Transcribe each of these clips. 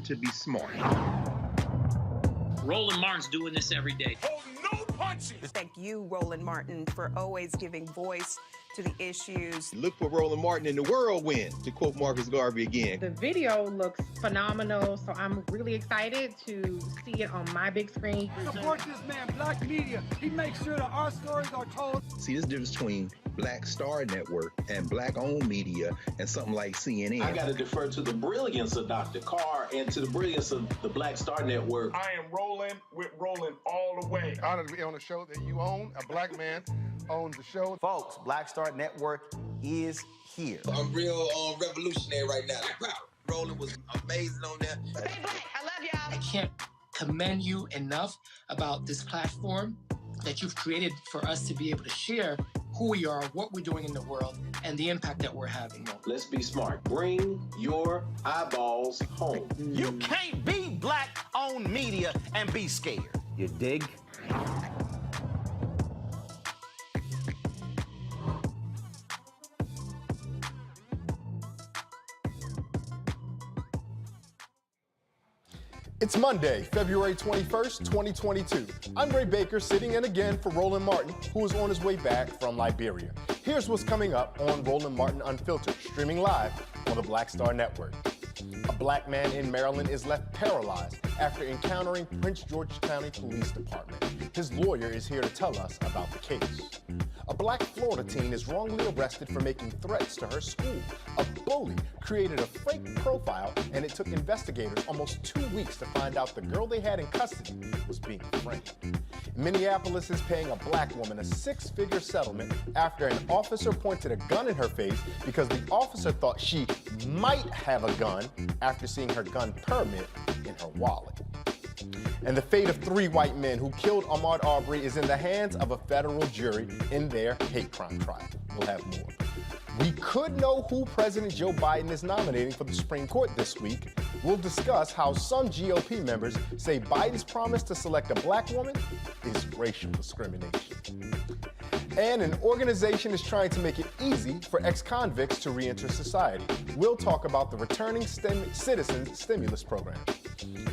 To be smart. Roland Martin's doing this every day. Oh, no punches! Thank you, Roland Martin, for always giving voice to the issues. Look for Roland Martin in the whirlwind, to quote Marcus Garvey again. The video looks phenomenal, so I'm really excited to see it on my big screen. Support this man, Black Media. He makes sure that our stories are told. See, this difference between Black Star Network and Black-owned media and something like CNN. I got to defer to the brilliance of Dr. Carr and to the brilliance of the Black Star Network. I am rolling with Roland all the way. Honored to be on a show that you own. A black man owns the show. Folks, Black Star Network is here. I'm real revolutionary right now. Roland was amazing on there. Stay black. I love y'all. I can't commend you enough about this platform that you've created for us to be able to share who we are, what we're doing in the world, and the impact that we're having. Let's be smart. Bring your eyeballs home. You can't be Black-owned media and be scared. You dig? It's Monday, February 21st, 2022. I'm Ray Baker, sitting in again for Roland Martin, who is on his way back from Liberia. Here's what's coming up on Roland Martin Unfiltered, streaming live on the Black Star Network. A black man in Maryland is left paralyzed after encountering Prince George's County Police Department. His lawyer is here to tell us about the case. A black Florida teen is wrongly arrested for making threats to her school. A bully created a fake profile, and it took investigators almost 2 weeks to find out the girl they had in custody was being framed. Minneapolis is paying a black woman a 6-figure settlement after an officer pointed a gun in her face because the officer thought she might have a gun after seeing her gun permit in her wallet. And the fate of 3 white men who killed Ahmaud Arbery is in the hands of a federal jury in their hate crime trial. We'll have more. We could know who President Joe Biden is nominating for the Supreme Court this week. We'll discuss how some GOP members say Biden's promise to select a black woman is racial discrimination. And an organization is trying to make it easy for ex-convicts to re-enter society. We'll talk about the Returning Citizens Stimulus Program.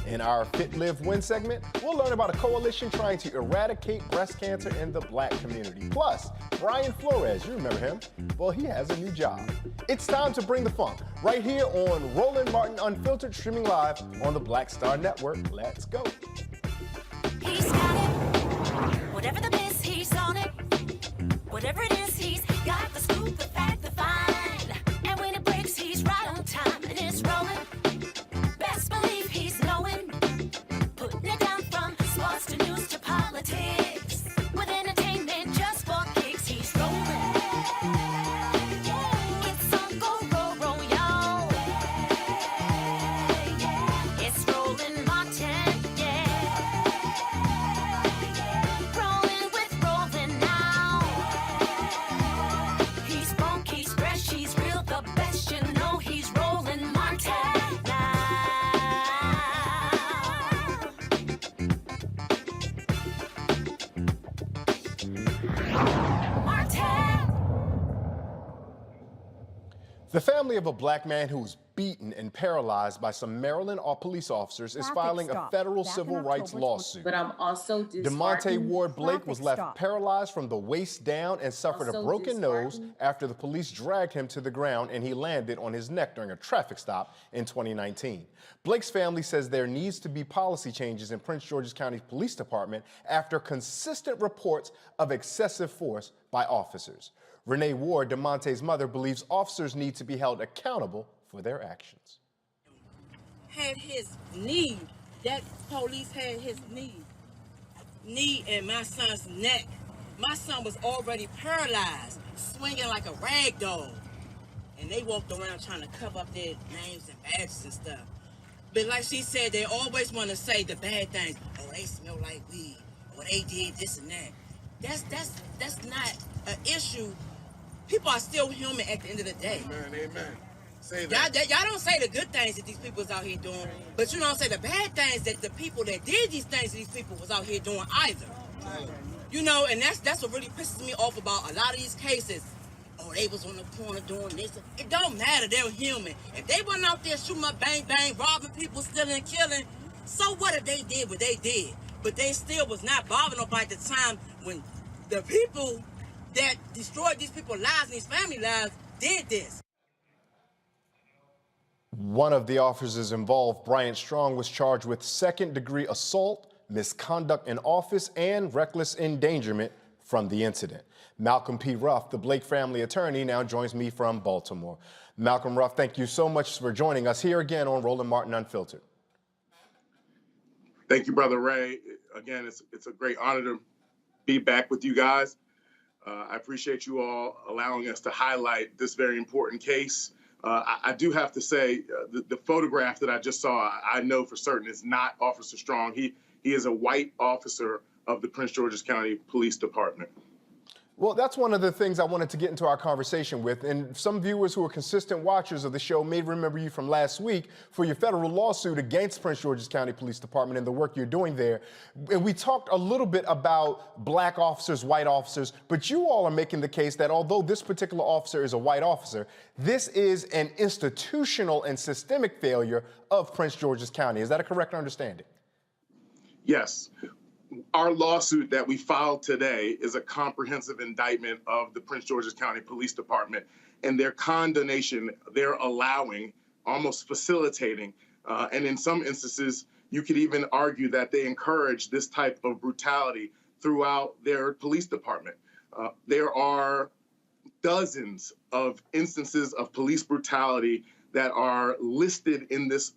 In our Fit, Live, Win segment, we'll learn about a coalition trying to eradicate breast cancer in the black community. Plus, Brian Flores, you remember him? Well, he has a new job. It's time to bring the funk right here on Roland Martin Unfiltered, streaming live on the Black Star Network. Let's go. He's got it. Whatever the miss, he's on it. Whatever it is, he's got the scoop, the fact, the find. And when it breaks, he's right on time and it's rolling. Best believe he's knowing. Putting it down from sports to news to politics. With entertainment just for kicks, he's rolling. It's on Go, roll, y'all. It's Roland Martin, yeah. Rolling with Roland now. He's funk, he's fresh, he's real, the best, you know he's Roland Martin. The family of a black man who was beaten and paralyzed by some Maryland police officers is filing a federal civil rights lawsuit. But I'm also DeMonte Ward Blake was left paralyzed from the waist down and suffered a broken nose after the police dragged him to the ground and he landed on his neck during a traffic stop in 2019. Blake's family says there needs to be policy changes in Prince George's County Police Department after consistent reports of excessive force by officers. Renee Ward, DeMonte's mother, believes officers need to be held accountable for their actions. Had his knee, that police had his knee in my son's neck. My son was already paralyzed, swinging like a rag doll. And they walked around trying to cover up their names and badges and stuff. But like she said, they always want to say the bad things. Oh, they smell like weed. Or they did this and that. That's not an issue. People are still human at the end of the day. Amen. Say that. Y'all don't say the good things that these people is out here doing, but you don't say the bad things that the people that did these things that these people was out here doing either. You know, and that's what really pisses me off about a lot of these cases. Oh, they was on the corner doing this. It don't matter. They're human. If they went out there shooting up, bang, bang, robbing people, stealing and killing, so what if they did what they did? But they still was not bothering nobody at the time when the people that destroyed these people's lives and these family lives did this. One of the officers involved, Bryant Strong, was charged with second-degree assault, misconduct in office, and reckless endangerment from the incident. Malcolm P. Ruff, the Blake family attorney, now joins me from Baltimore. Malcolm Ruff, thank you so much for joining us here again on Roland Martin Unfiltered. Thank you, Brother Ray. Again, it's a great honor to be back with you guys. I appreciate you all allowing us to highlight this very important case. I do have to say the photograph that I just saw, I know for certain is not Officer Strong. He is a white officer of the Prince George's County Police Department. Well, that's one of the things I wanted to get into our conversation with. And some viewers who are consistent watchers of the show may remember you from last week for your federal lawsuit against Prince George's County Police Department and the work you're doing there. And we talked a little bit about black officers, white officers, but you all are making the case that although this particular officer is a white officer, this is an institutional and systemic failure of Prince George's County. Is that a correct understanding? Yes. Our lawsuit that we filed today is a comprehensive indictment of the Prince George's County Police Department and their condonation, they're allowing, almost facilitating, and in some instances, you could even argue that they encourage this type of brutality throughout their police department. There are dozens of instances of police brutality that are listed in this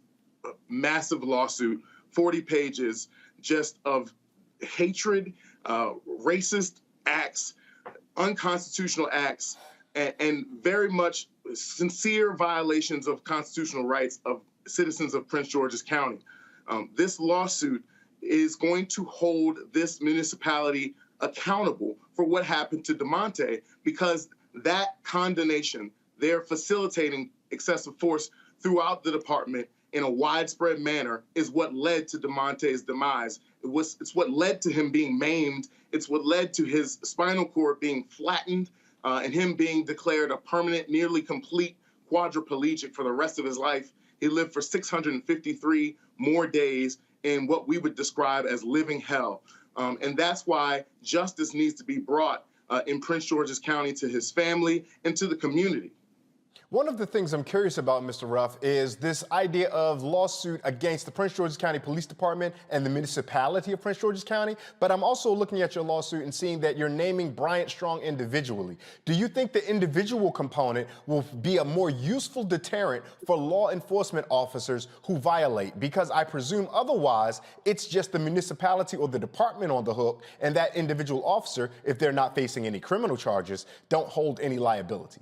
massive lawsuit, 40 pages just of hatred, racist acts, unconstitutional acts, and very much sincere violations of constitutional rights of citizens of Prince George's County. This lawsuit is going to hold this municipality accountable for what happened to DeMonte, because that condemnation, they're facilitating excessive force throughout the department in a widespread manner, is what led to DeMonte's demise. It's what led to him being maimed. It's what led to his spinal cord being flattened and him being declared a permanent, nearly complete quadriplegic for the rest of his life. He lived for 653 more days in what we would describe as living hell. And that's why justice needs to be brought in Prince George's County to his family and to the community. One of the things I'm curious about, Mr. Ruff, is this idea of lawsuit against the Prince George's County Police Department and the municipality of Prince George's County. But I'm also looking at your lawsuit and seeing that you're naming Bryant Strong individually. Do you think the individual component will be a more useful deterrent for law enforcement officers who violate? Because I presume otherwise it's just the municipality or the department on the hook, and that individual officer, if they're not facing any criminal charges, don't hold any liability.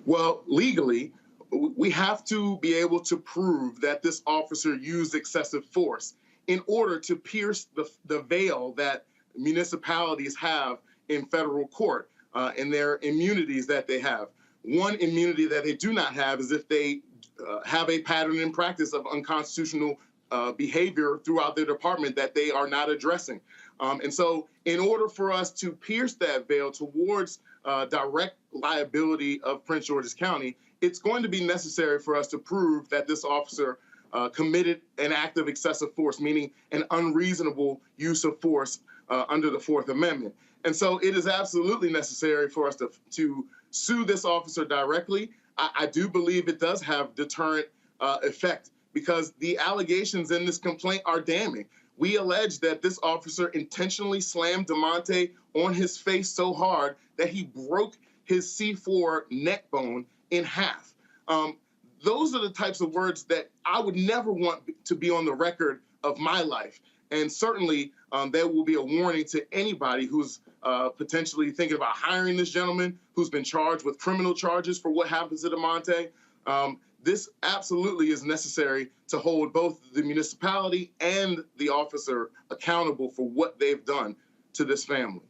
Well, legally, we have to be able to prove that this officer used excessive force in order to pierce the veil that municipalities have in federal court and their immunities that they have. One immunity that they do not have is if they have a pattern and practice of unconstitutional behavior throughout their department that they are not addressing. And so in order for us to pierce that veil towards direct liability of Prince George's County, it's going to be necessary for us to prove that this officer committed an act of excessive force, meaning an unreasonable use of force under the Fourth Amendment. And so it is absolutely necessary for us to sue this officer directly. I do believe it does have deterrent effect, because the allegations in this complaint are damning. We allege that this officer intentionally slammed DeMonte on his face so hard that he broke his C4 neck bone in half. Those are the types of words that I would never want to be on the record of my life. And certainly there will be a warning to anybody who's potentially thinking about hiring this gentleman, who's been charged with criminal charges for what happens to DeMonte. This absolutely is necessary to hold both the municipality and the officer accountable for what they've done to this family.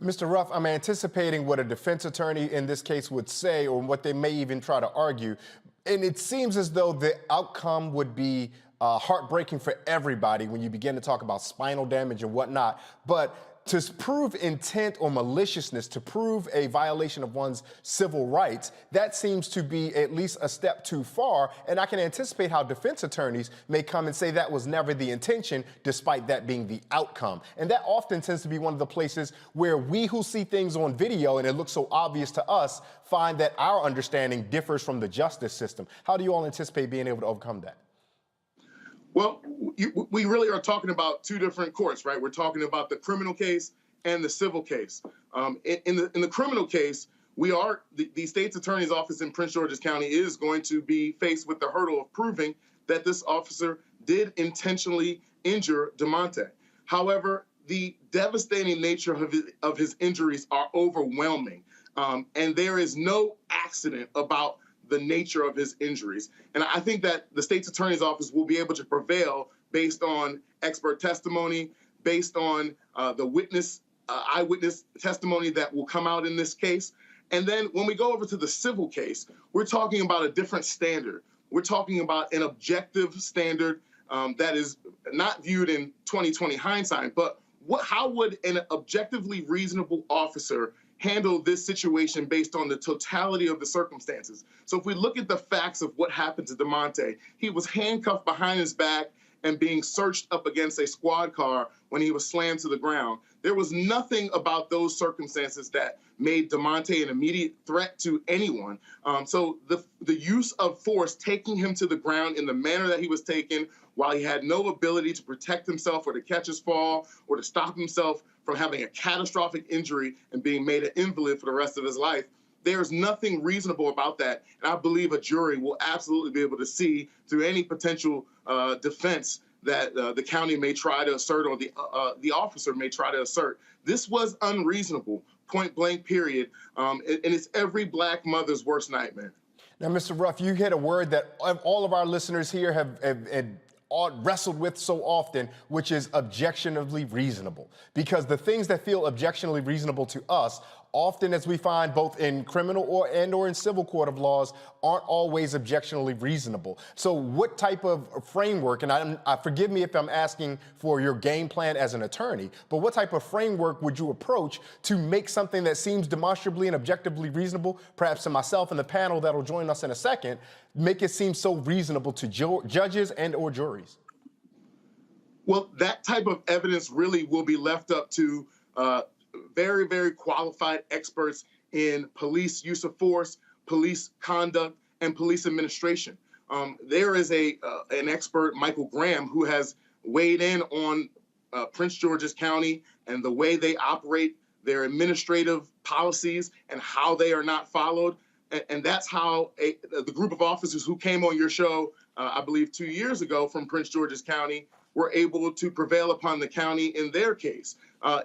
Mr. Ruff, I'm anticipating what a defense attorney in this case would say, or what they may even try to argue. And it seems as though the outcome would be heartbreaking for everybody when you begin to talk about spinal damage and whatnot. But to prove intent or maliciousness, to prove a violation of one's civil rights, that seems to be at least a step too far. And I can anticipate how defense attorneys may come and say that was never the intention, despite that being the outcome. And that often tends to be one of the places where we who see things on video and it looks so obvious to us find that our understanding differs from the justice system. How do you all anticipate being able to overcome that? Well, we really are talking about two different courts, right? We're talking about the criminal case and the civil case. In the criminal case, the state's attorney's office in Prince George's County is going to be faced with the hurdle of proving that this officer did intentionally injure DeMonte. However, the devastating nature of his injuries are overwhelming, and there is no accident about the nature of his injuries. And I think that the state's attorney's office will be able to prevail based on expert testimony, based on the eyewitness testimony that will come out in this case. And then when we go over to the civil case, we're talking about a different standard. We're talking about an objective standard that is not viewed in 20/20 hindsight, but how would an objectively reasonable officer handle this situation based on the totality of the circumstances? So if we look at the facts of what happened to DeMonte, he was handcuffed behind his back and being searched up against a squad car when he was slammed to the ground. There was nothing about those circumstances that made DeMonte an immediate threat to anyone. So the use of force, taking him to the ground in the manner that he was taken, while he had no ability to protect himself or to catch his fall or to stop himself from having a catastrophic injury and being made an invalid for the rest of his life, there's nothing reasonable about that. And I believe a jury will absolutely be able to see through any potential defense that the county may try to assert or the officer may try to assert. This was unreasonable, point blank, period. And it's every black mother's worst nightmare. Now, Mr. Ruff, you hit a word that all of our listeners here have wrestled with so often, which is objectionably reasonable. Because the things that feel objectionably reasonable to us, often, as we find both in criminal or in civil court of laws, aren't always objectionably reasonable. So what type of framework, and forgive me if I'm asking for your game plan as an attorney, but what type of framework would you approach to make something that seems demonstrably and objectively reasonable, perhaps to myself and the panel that'll join us in a second, make it seem so reasonable to judges and or juries? Well, that type of evidence really will be left up to very, very qualified experts in police use of force, police conduct, and police administration. There is an expert, Michael Graham, who has weighed in on Prince George's County and the way they operate, their administrative policies, and how they are not followed. And that's how the group of officers who came on your show, I believe 2 years ago from Prince George's County, were able to prevail upon the county in their case.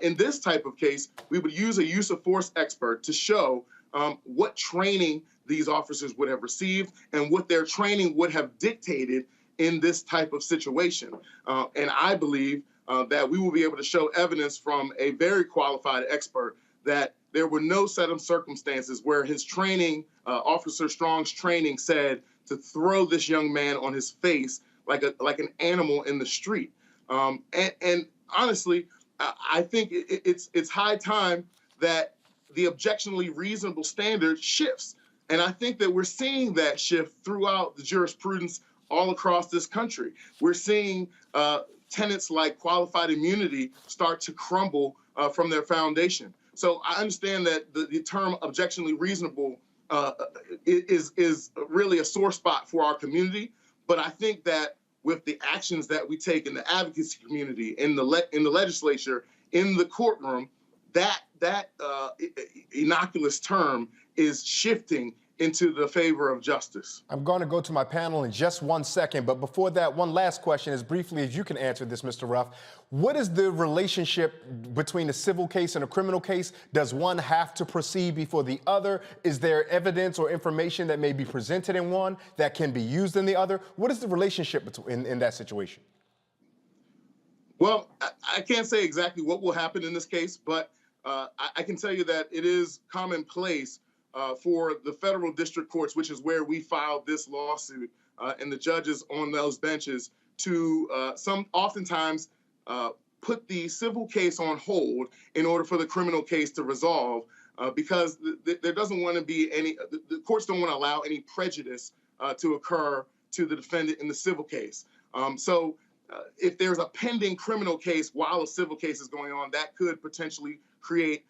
In this type of case, we would use a use of force expert to show what training these officers would have received and what their training would have dictated in this type of situation. And I believe that we will be able to show evidence from a very qualified expert that there were no set of circumstances where his training, Officer Strong's training, said to throw this young man on his face like an animal in the street. And honestly, I think it's high time that the objectionably reasonable standard shifts. And I think that we're seeing that shift throughout the jurisprudence all across this country. We're seeing tenets like qualified immunity start to crumble from their foundation. So I understand that the term objectionably reasonable is really a sore spot for our community. But I think that with the actions that we take in the advocacy community, in the legislature, in the courtroom, that innocuous term is shifting into the favor of justice. I'm going to go to my panel in just 1 second, but before that, one last question, as briefly as you can answer this, Mr. Ruff. What is the relationship between a civil case and a criminal case? Does one have to proceed before the other? Is there evidence or information that may be presented in one that can be used in the other? What is the relationship in that situation? Well, I can't say exactly what will happen in this case, but I can tell you that it is commonplace for the federal district courts, which is where we filed this lawsuit, and the judges on those benches to oftentimes put the civil case on hold in order for the criminal case to resolve, because there doesn't want to be the courts don't want to allow any prejudice to occur to the defendant in the civil case. So if there's a pending criminal case while a civil case is going on, that could potentially create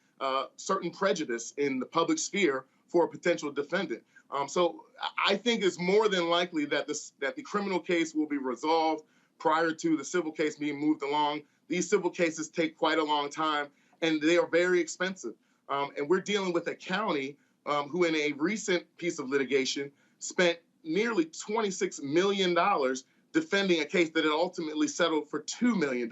certain prejudice in the public sphere for a potential defendant. So I think it's more than likely that the criminal case will be resolved prior to the civil case being moved along. These civil cases take quite a long time, and they are very expensive. And we're dealing with a county who, in a recent piece of litigation, spent nearly $26 million defending a case that had ultimately settled for $2 million.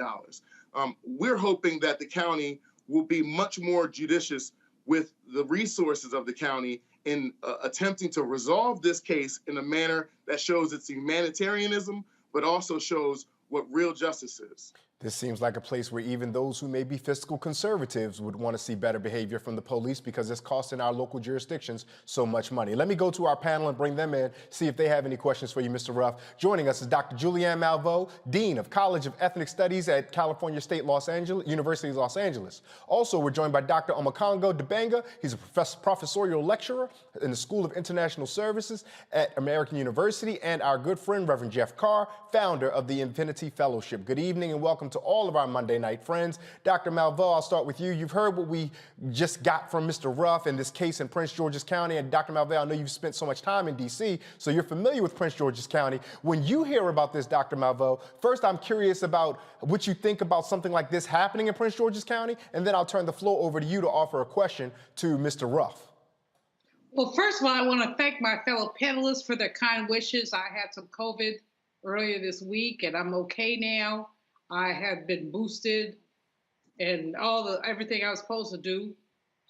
We're hoping that the county will be much more judicious with the resources of the county in attempting to resolve this case in a manner that shows its humanitarianism, but also shows what real justice is. This seems like a place where even those who may be fiscal conservatives would want to see better behavior from the police because it's costing our local jurisdictions so much money. Let me go to our panel and bring them in, see if they have any questions for you, Mr. Ruff. Joining us is Dr. Julianne Malveaux, Dean of College of Ethnic Studies at California State University of Los Angeles. Also, we're joined by Dr. Omokongo Dibanga. He's a professorial lecturer in the School of International Services at American University, and our good friend, Reverend Jeff Carr, founder of the Infinity Fellowship. Good evening and welcome to all of our Monday night friends. Dr. Malveaux, I'll start with you. You've heard what we just got from Mr. Ruff in this case in Prince George's County. And Dr. Malveaux, I know you've spent so much time in D.C., so you're familiar with Prince George's County. When you hear about this, Dr. Malveaux, first I'm curious about what you think about something like this happening in Prince George's County, and then I'll turn the floor over to you to offer a question to Mr. Ruff. Well, first of all, I want to thank my fellow panelists for their kind wishes. I had some COVID earlier this week, and I'm okay now. I have been boosted and everything I was supposed to do.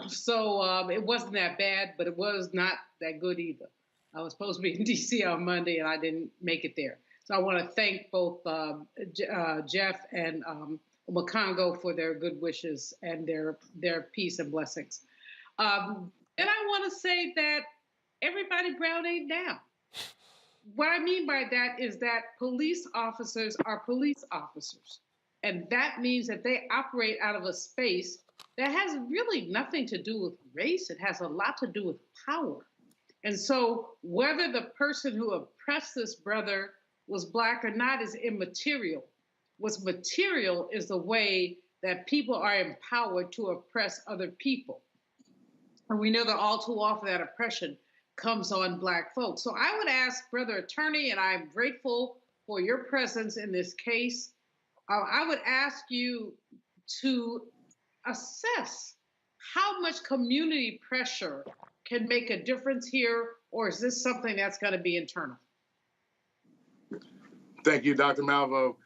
So it wasn't that bad, but it was not that good either. I was supposed to be in D.C. on Monday, and I didn't make it there. So I want to thank both Jeff and Omokongo for their good wishes and their peace and blessings. And I want to say that everybody Brown ain't down. What I mean by that is that police officers are police officers. And that means that they operate out of a space that has really nothing to do with race. It has a lot to do with power. And so whether the person who oppressed this brother was Black or not is immaterial. What's material is the way that people are empowered to oppress other people. And we know that all too often that oppression comes on Black folks. So I would ask, Brother Attorney, and I'm grateful for your presence in this case, I would ask you to assess how much community pressure can make a difference here, or is this something that's going to be internal? Thank you, Dr. Malveaux.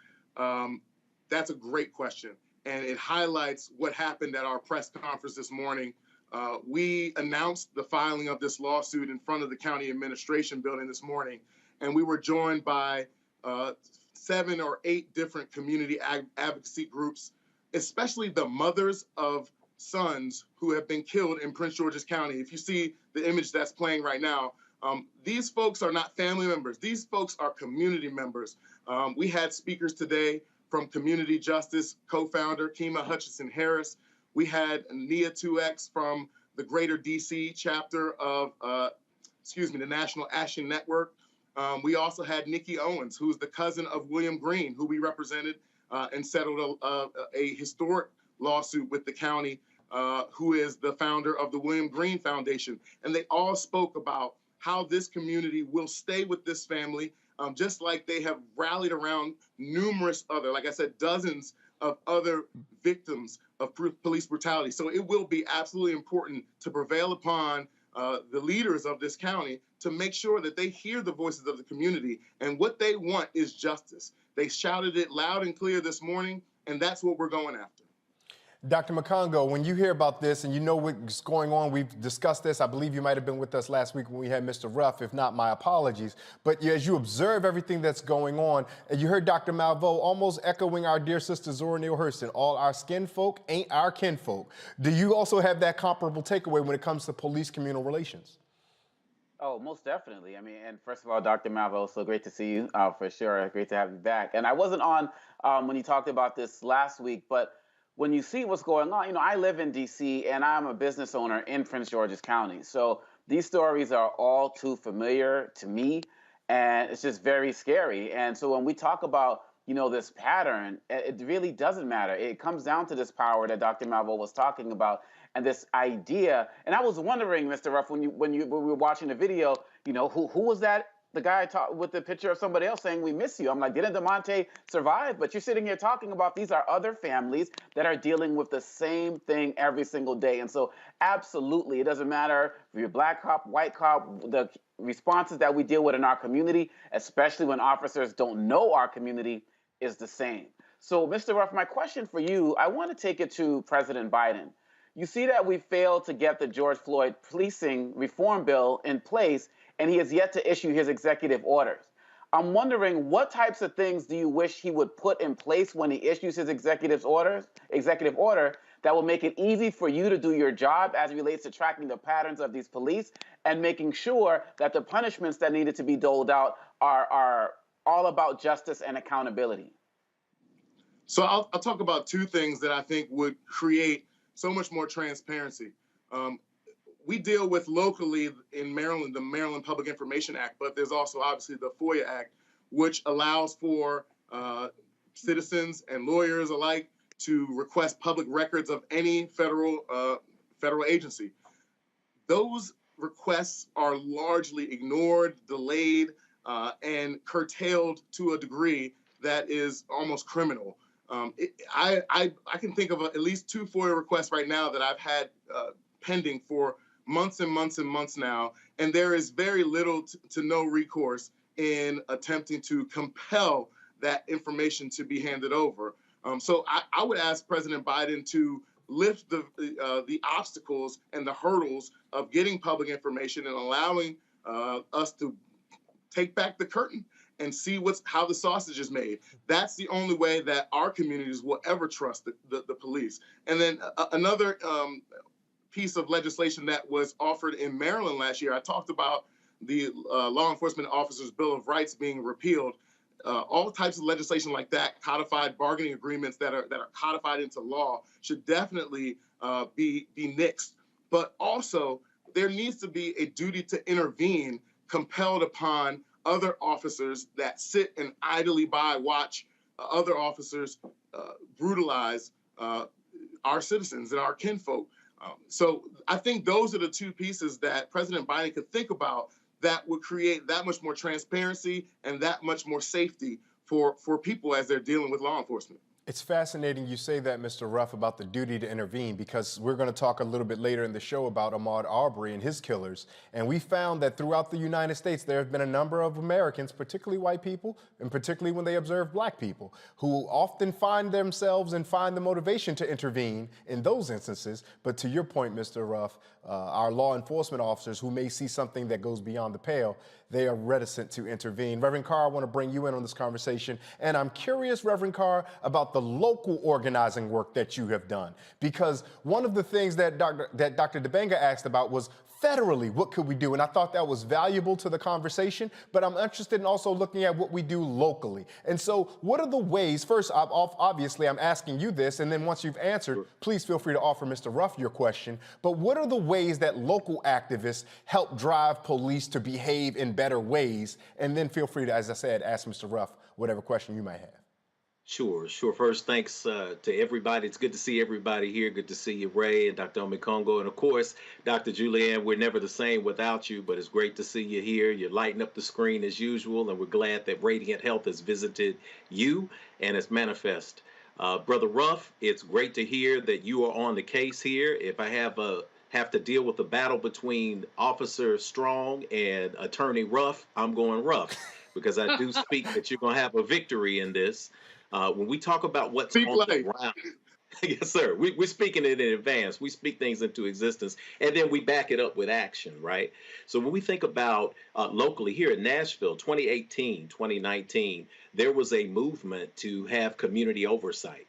That's a great question, and it highlights what happened at our press conference this morning. We announced the filing of this lawsuit in front of the county administration building this morning, and we were joined by 7 or 8 different community advocacy groups, especially the mothers of sons who have been killed in Prince George's County. If you see the image that's playing right now, these folks are not family members. These folks are community members. We had speakers today from Community Justice co-founder Kima Hutchinson-Harris. We had Nia 2X from the Greater DC chapter of, the National Action Network. We also had Nikki Owens, who's the cousin of William Green, who we represented and settled a historic lawsuit with the county, who is the founder of the William Green Foundation. And they all spoke about how this community will stay with this family, just like they have rallied around numerous other, like I said, dozens of other victims of police brutality. So it will be absolutely important to prevail upon the leaders of this county to make sure that they hear the voices of the community. And what they want is justice. They shouted it loud and clear this morning, and that's what we're going after. Dr. Omokongo, when you hear about this and you know what's going on, we've discussed this. I believe you might have been with us last week when we had Mr. Ruff. If not, my apologies. But as you observe everything that's going on, and you heard Dr. Malveaux almost echoing our dear sister Zora Neale Hurston, all our skin folk ain't our kinfolk. Do you also have that comparable takeaway when it comes to police-communal relations? Oh, most definitely. I mean, and first of all, Dr. Malveaux, so great to see you for sure. Great to have you back. And I wasn't on when you talked about this last week, but when you see what's going on, I live in D.C. and I'm a business owner in Prince George's County. So these stories are all too familiar to me, and it's just very scary. And so when we talk about, this pattern, it really doesn't matter. It comes down to this power that Dr. Malveaux was talking about and this idea. And I was wondering, Mr. Ruff, when we were watching the video, who was that? The guy with the picture of somebody else saying, "We miss you." I'm like, didn't DeMonte survive? But you're sitting here talking about these are other families that are dealing with the same thing every single day. And so absolutely, it doesn't matter if you're Black cop, white cop, the responses that we deal with in our community, especially when officers don't know our community, is the same. So Mr. Ruff, my question for you, I want to take it to President Biden. You see that we failed to get the George Floyd policing reform bill in place, and he has yet to issue his executive orders. I'm wondering what types of things do you wish he would put in place when he issues his executive order that will make it easy for you to do your job as it relates to tracking the patterns of these police and making sure that the punishments that needed to be doled out are all about justice and accountability? So I'll talk about two things that I think would create so much more transparency. We deal with locally in Maryland, the Maryland Public Information Act, but there's also obviously the FOIA Act, which allows for citizens and lawyers alike to request public records of any federal agency. Those requests are largely ignored, delayed, and curtailed to a degree that is almost criminal. I can think of at least 2 FOIA requests right now that I've had pending for months and months and months now, and there is very little to no recourse in attempting to compel that information to be handed over. So I would ask President Biden to lift the obstacles and the hurdles of getting public information and allowing us to take back the curtain and see how the sausage is made. That's the only way that our communities will ever trust the police. And then another piece of legislation that was offered in Maryland last year, I talked about the Law Enforcement Officers' Bill of Rights being repealed. All types of legislation like that, codified bargaining agreements that are codified into law, should definitely be nixed. But also, there needs to be a duty to intervene compelled upon other officers that sit and idly watch other officers brutalize our citizens and our kinfolk. So I think those are the two pieces that President Biden could think about that would create that much more transparency and that much more safety for people as they're dealing with law enforcement. It's fascinating you say that, Mr. Ruff, about the duty to intervene, because we're going to talk a little bit later in the show about Ahmaud Arbery and his killers. And we found that throughout the United States, there have been a number of Americans, particularly white people, and particularly when they observe black people, who often find themselves and find the motivation to intervene in those instances. But to your point, Mr. Ruff, our law enforcement officers who may see something that goes beyond the pale, they are reticent to intervene. Reverend Carr, I want to bring you in on this conversation. And I'm curious, Reverend Carr, about the local organizing work that you have done. Because one of the things that Dr. Dibanga asked about was federally, what could we do? And I thought that was valuable to the conversation, but I'm interested in also looking at what we do locally. And so what are the ways, first, obviously I'm asking you this, and then once you've answered, please feel free to offer Mr. Ruff your question, but what are the ways that local activists help drive police to behave in better ways? And then feel free to, as I said, ask Mr. Ruff whatever question you might have. Sure. First, thanks to everybody. It's good to see everybody here. Good to see you, Ray and Dr. Omekongo. And of course, Dr. Julianne, we're never the same without you, but it's great to see you here. You're lighting up the screen as usual, and we're glad that Radiant Health has visited you and it's manifest. Brother Ruff, it's great to hear that you are on the case here. If I have to deal with a battle between Officer Strong and Attorney Ruff, I'm going Ruff, because I do speak that you're going to have a victory in this. When we talk about what's on the ground, yes, sir, we're speaking it in advance. We speak things into existence, and then we back it up with action, right? So when we think about locally here in Nashville, 2018, 2019, there was a movement to have community oversight.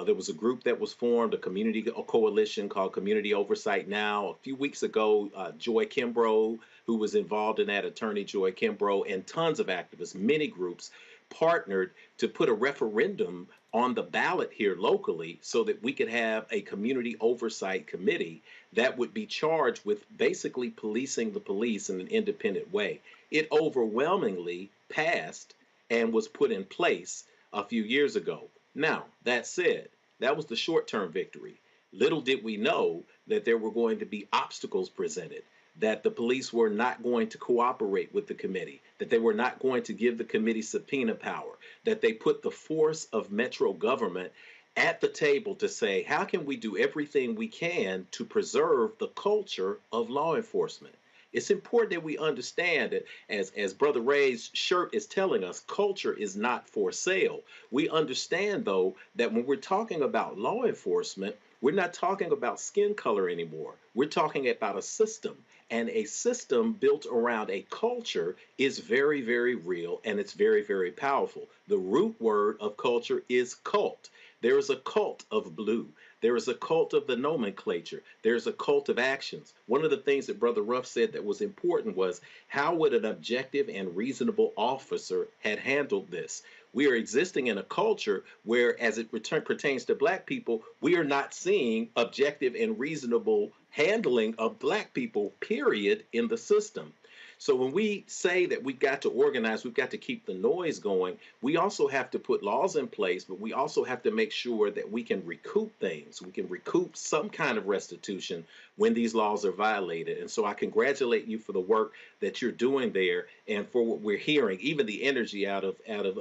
There was a group that was formed, a coalition called Community Oversight Now. A few weeks ago, Joy Kimbrough, who was involved in that, attorney Joy Kimbrough, and tons of activists, many groups, partnered to put a referendum on the ballot here locally so that we could have a community oversight committee that would be charged with basically policing the police in an independent way. It overwhelmingly passed and was put in place a few years ago. Now, that said, that was the short-term victory. Little did we know that there were going to be obstacles presented, that the police were not going to cooperate with the committee, that they were not going to give the committee subpoena power, that they put the force of Metro government at the table to say, how can we do everything we can to preserve the culture of law enforcement? It's important that we understand that, as Brother Ray's shirt is telling us, culture is not for sale. We understand, though, that when we're talking about law enforcement, we're not talking about skin color anymore. We're talking about a system. And a system built around a culture is very, very real, and it's very, very powerful. The root word of culture is cult. There is a cult of blue. There is a cult of the nomenclature. There's a cult of actions. One of the things that Brother Ruff said that was important was, how would an objective and reasonable officer had handled this? We are existing in a culture where, as it pertains to Black people, we are not seeing objective and reasonable handling of Black people, period, in the system. So when we say that we've got to organize, we've got to keep the noise going, we also have to put laws in place, but we also have to make sure that we can recoup things. We can recoup some kind of restitution when these laws are violated. And so I congratulate you for the work that you're doing there and for what we're hearing, even the energy out of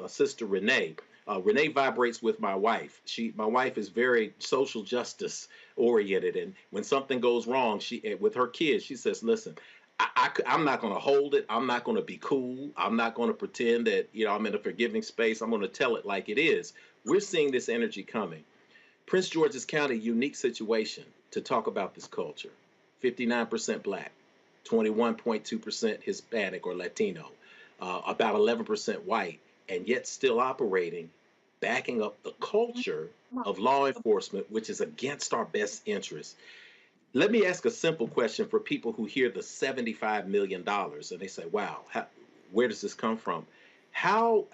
Sister Renee. Renee vibrates with my wife. My wife is very social justice oriented, and when something goes wrong, with her kids, she says, "Listen, I'm not going to hold it. I'm not going to be cool. I'm not going to pretend that I'm in a forgiving space. I'm going to tell it like it is." We're seeing this energy coming. Prince George's County, unique situation to talk about this culture. 59% Black, 21.2% Hispanic or Latino, about 11% white, and yet still operating, backing up the culture of law enforcement, which is against our best interests. Let me ask a simple question for people who hear the $75 million and they say, wow, where does this come from? How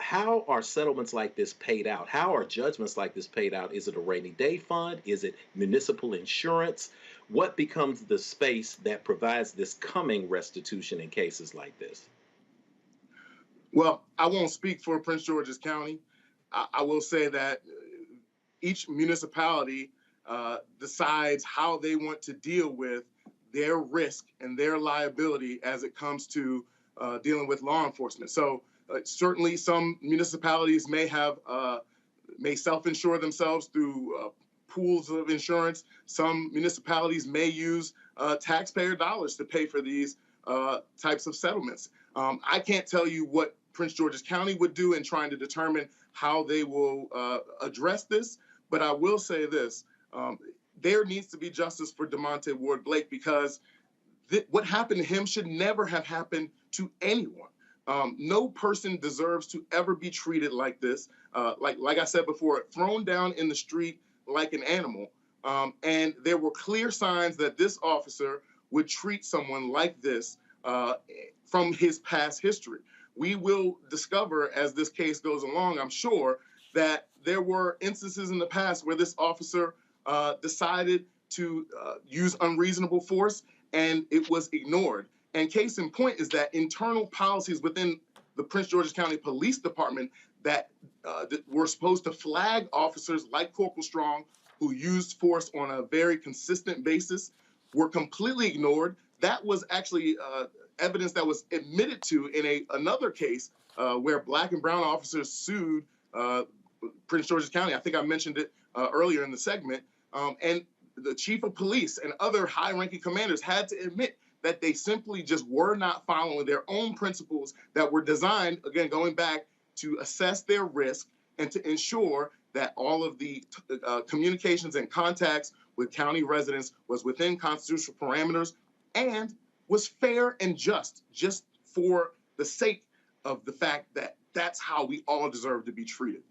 are settlements like this paid out? How are judgments like this paid out? Is it a rainy day fund? Is it municipal insurance? What becomes the space that provides this coming restitution in cases like this? Well, I won't speak for Prince George's County. I will say that each municipality decides how they want to deal with their risk and their liability as it comes to dealing with law enforcement. So certainly some municipalities may self-insure themselves through pools of insurance. Some municipalities may use taxpayer dollars to pay for these types of settlements. I can't tell you what Prince George's County would do in trying to determine how they will address this, but I will say this. There needs to be justice for DeMonte Ward Blake, because what happened to him should never have happened to anyone. No person deserves to ever be treated like this. Like I said before, thrown down in the street like an animal. And there were clear signs that this officer would treat someone like this from his past history. We will discover as this case goes along, I'm sure, that there were instances in the past where this officer decided to use unreasonable force and it was ignored. And case in point is that internal policies within the Prince George's County Police Department that were supposed to flag officers like Corporal Strong who used force on a very consistent basis were completely ignored. That was actually evidence that was admitted to in another case where Black and brown officers sued Prince George's County. I think I mentioned it earlier in the segment. And the chief of police and other high-ranking commanders had to admit that they simply just were not following their own principles that were designed, again, going back to assess their risk and to ensure that all of the communications and contacts with county residents was within constitutional parameters and was fair and just for the sake of the fact that that's how we all deserve to be treated.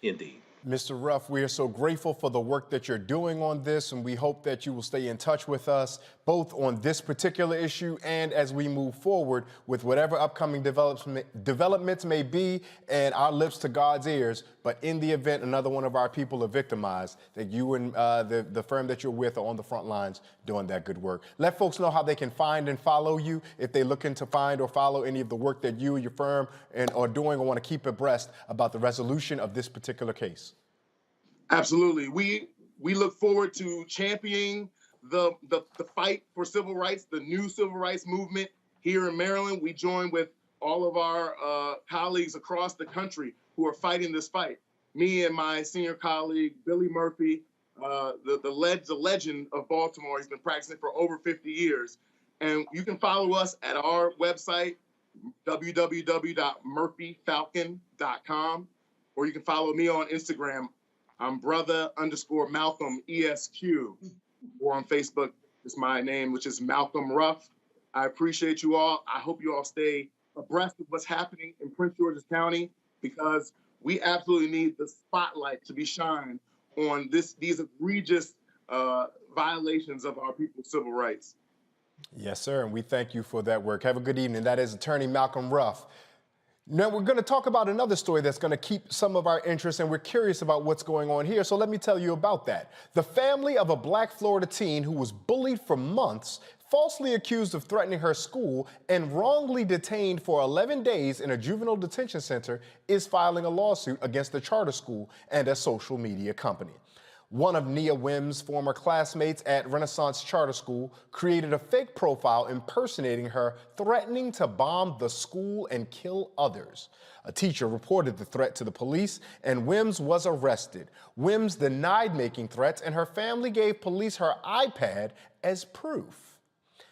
Indeed. Mr. Ruff, we are so grateful for the work that you're doing on this, and we hope that you will stay in touch with us, both on this particular issue and as we move forward with whatever upcoming developments may be, and our lips to God's ears. But in the event another one of our people are victimized, that you and the firm that you're with are on the front lines doing that good work. Let folks know how they can find and follow you if they're looking to find or follow any of the work that you or your firm are doing or want to keep abreast about the resolution of this particular case. Absolutely. We look forward to championing the fight for civil rights, the new civil rights movement here in Maryland. We join with all of our colleagues across the country who are fighting this fight. Me and my senior colleague, Billy Murphy, the legend of Baltimore. He's been practicing for over 50 years. And you can follow us at our website, www.murphyfalcon.com, or you can follow me on Instagram. I'm brother_Malcolm ESQ, or on Facebook, is my name, which is Malcolm Ruff. I appreciate you all. I hope you all stay abreast of what's happening in Prince George's County, because we absolutely need the spotlight to be shined on these egregious violations of our people's civil rights. Yes, sir, and we thank you for that work. Have a good evening. That is Attorney Malcolm Ruff. Now, we're going to talk about another story that's going to keep some of our interest, and we're curious about what's going on here, so let me tell you about that. The family of a Black Florida teen who was bullied for months, falsely accused of threatening her school, and wrongly detained for 11 days in a juvenile detention center is filing a lawsuit against the charter school and a social media company. One of Nia Wim's former classmates at Renaissance Charter School created a fake profile impersonating her, threatening to bomb the school and kill others. A teacher reported the threat to the police, and Wims was arrested. Wims denied making threats, and her family gave police her iPad as proof.